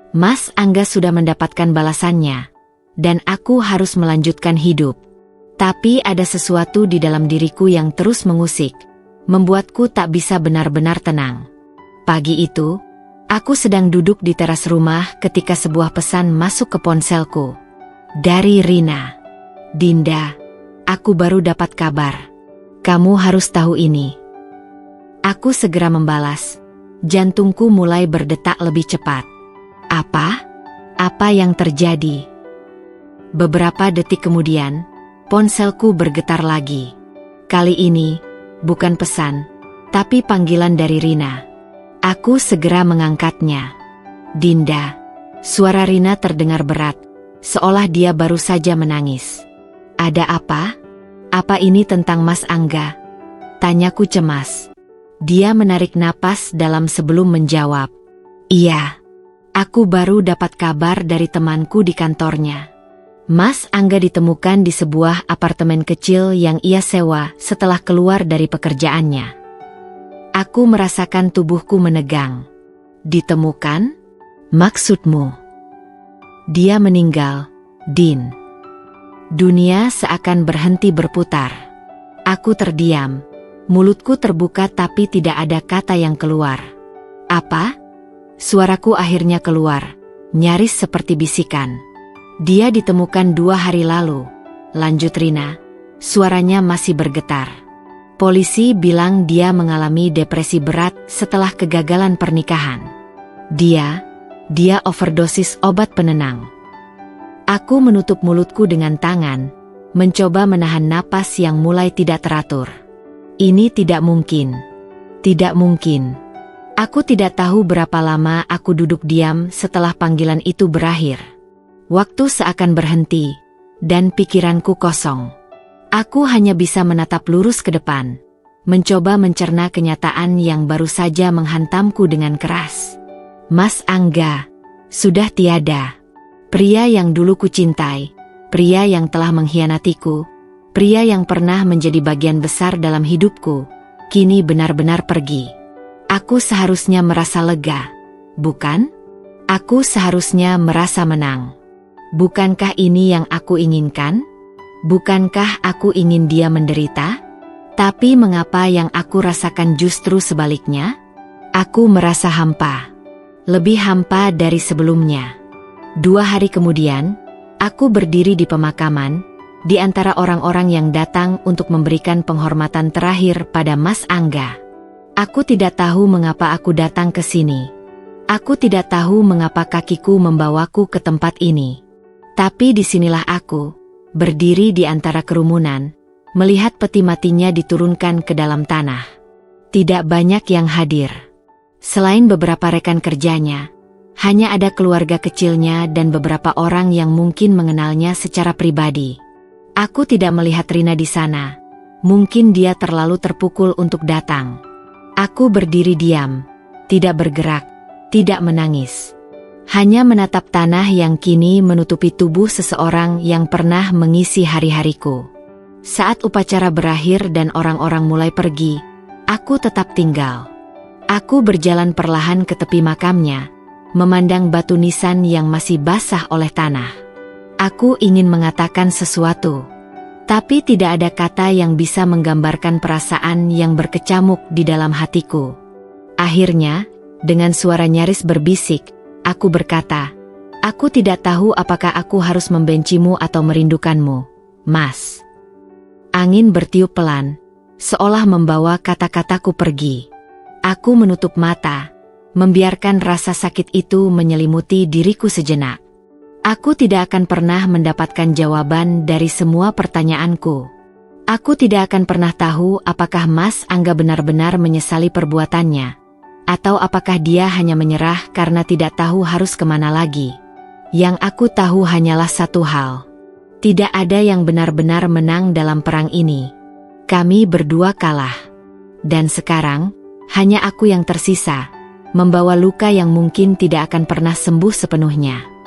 Mas Angga sudah mendapatkan balasannya, dan aku harus melanjutkan hidup. Tapi ada sesuatu di dalam diriku yang terus mengusik, membuatku tak bisa benar-benar tenang. Pagi itu, aku sedang duduk di teras rumah ketika sebuah pesan masuk ke ponselku. Dari Rina. Dinda, aku baru dapat kabar. Kamu harus tahu ini. Aku segera membalas. Jantungku mulai berdetak lebih cepat. Apa? Apa yang terjadi? Beberapa detik kemudian, ponselku bergetar lagi. Kali ini, bukan pesan, tapi panggilan dari Rina. Aku segera mengangkatnya. Dinda. Suara Rina terdengar berat, seolah dia baru saja menangis. Ada apa? Apa ini tentang Mas Angga? Tanyaku cemas. Dia menarik napas dalam sebelum menjawab. Iya. Aku baru dapat kabar dari temanku di kantornya. Mas Angga ditemukan di sebuah apartemen kecil yang ia sewa setelah keluar dari pekerjaannya. Aku merasakan tubuhku menegang. Ditemukan? Maksudmu? Dia meninggal, Din. Dunia seakan berhenti berputar. Aku terdiam. Mulutku terbuka tapi tidak ada kata yang keluar. Apa? Suaraku akhirnya keluar, nyaris seperti bisikan. Dia ditemukan 2 hari lalu. Lanjut Rina. Suaranya masih bergetar. Polisi bilang dia mengalami depresi berat setelah kegagalan pernikahan. Dia overdosis obat penenang. Aku menutup mulutku dengan tangan, mencoba menahan napas yang mulai tidak teratur. Ini tidak mungkin. Tidak mungkin. Aku tidak tahu berapa lama aku duduk diam setelah panggilan itu berakhir. Waktu seakan berhenti, dan pikiranku kosong. Aku hanya bisa menatap lurus ke depan, mencoba mencerna kenyataan yang baru saja menghantamku dengan keras. Mas Angga sudah tiada. Pria yang dulu kucintai, pria yang telah mengkhianatiku, pria yang pernah menjadi bagian besar dalam hidupku, kini benar-benar pergi. Aku seharusnya merasa lega, bukan? Aku seharusnya merasa menang. Bukankah ini yang aku inginkan? Bukankah aku ingin dia menderita? Tapi mengapa yang aku rasakan justru sebaliknya? Aku merasa hampa. Lebih hampa dari sebelumnya. 2 hari kemudian, aku berdiri di pemakaman, di antara orang-orang yang datang untuk memberikan penghormatan terakhir pada Mas Angga. Aku tidak tahu mengapa aku datang ke sini. Aku tidak tahu mengapa kakiku membawaku ke tempat ini. Tapi disinilah aku, berdiri di antara kerumunan, melihat peti matinya diturunkan ke dalam tanah. Tidak banyak yang hadir. Selain beberapa rekan kerjanya, hanya ada keluarga kecilnya dan beberapa orang yang mungkin mengenalnya secara pribadi. Aku tidak melihat Rina di sana. Mungkin dia terlalu terpukul untuk datang. Aku berdiri diam, tidak bergerak, tidak menangis. Hanya menatap tanah yang kini menutupi tubuh seseorang yang pernah mengisi hari-hariku. Saat upacara berakhir dan orang-orang mulai pergi, aku tetap tinggal. Aku berjalan perlahan ke tepi makamnya, memandang batu nisan yang masih basah oleh tanah. Aku ingin mengatakan sesuatu, tapi tidak ada kata yang bisa menggambarkan perasaan yang berkecamuk di dalam hatiku. Akhirnya, dengan suara nyaris berbisik, aku berkata, "Aku tidak tahu apakah aku harus membencimu atau merindukanmu, Mas." Angin bertiup pelan, seolah membawa kata-kataku pergi. Aku menutup mata, membiarkan rasa sakit itu menyelimuti diriku sejenak. Aku tidak akan pernah mendapatkan jawaban dari semua pertanyaanku. Aku tidak akan pernah tahu apakah Mas Angga benar-benar menyesali perbuatannya, atau apakah dia hanya menyerah karena tidak tahu harus kemana lagi. Yang aku tahu hanyalah satu hal. Tidak ada yang benar-benar menang dalam perang ini. Kami berdua kalah. Dan sekarang, hanya aku yang tersisa, membawa luka yang mungkin tidak akan pernah sembuh sepenuhnya.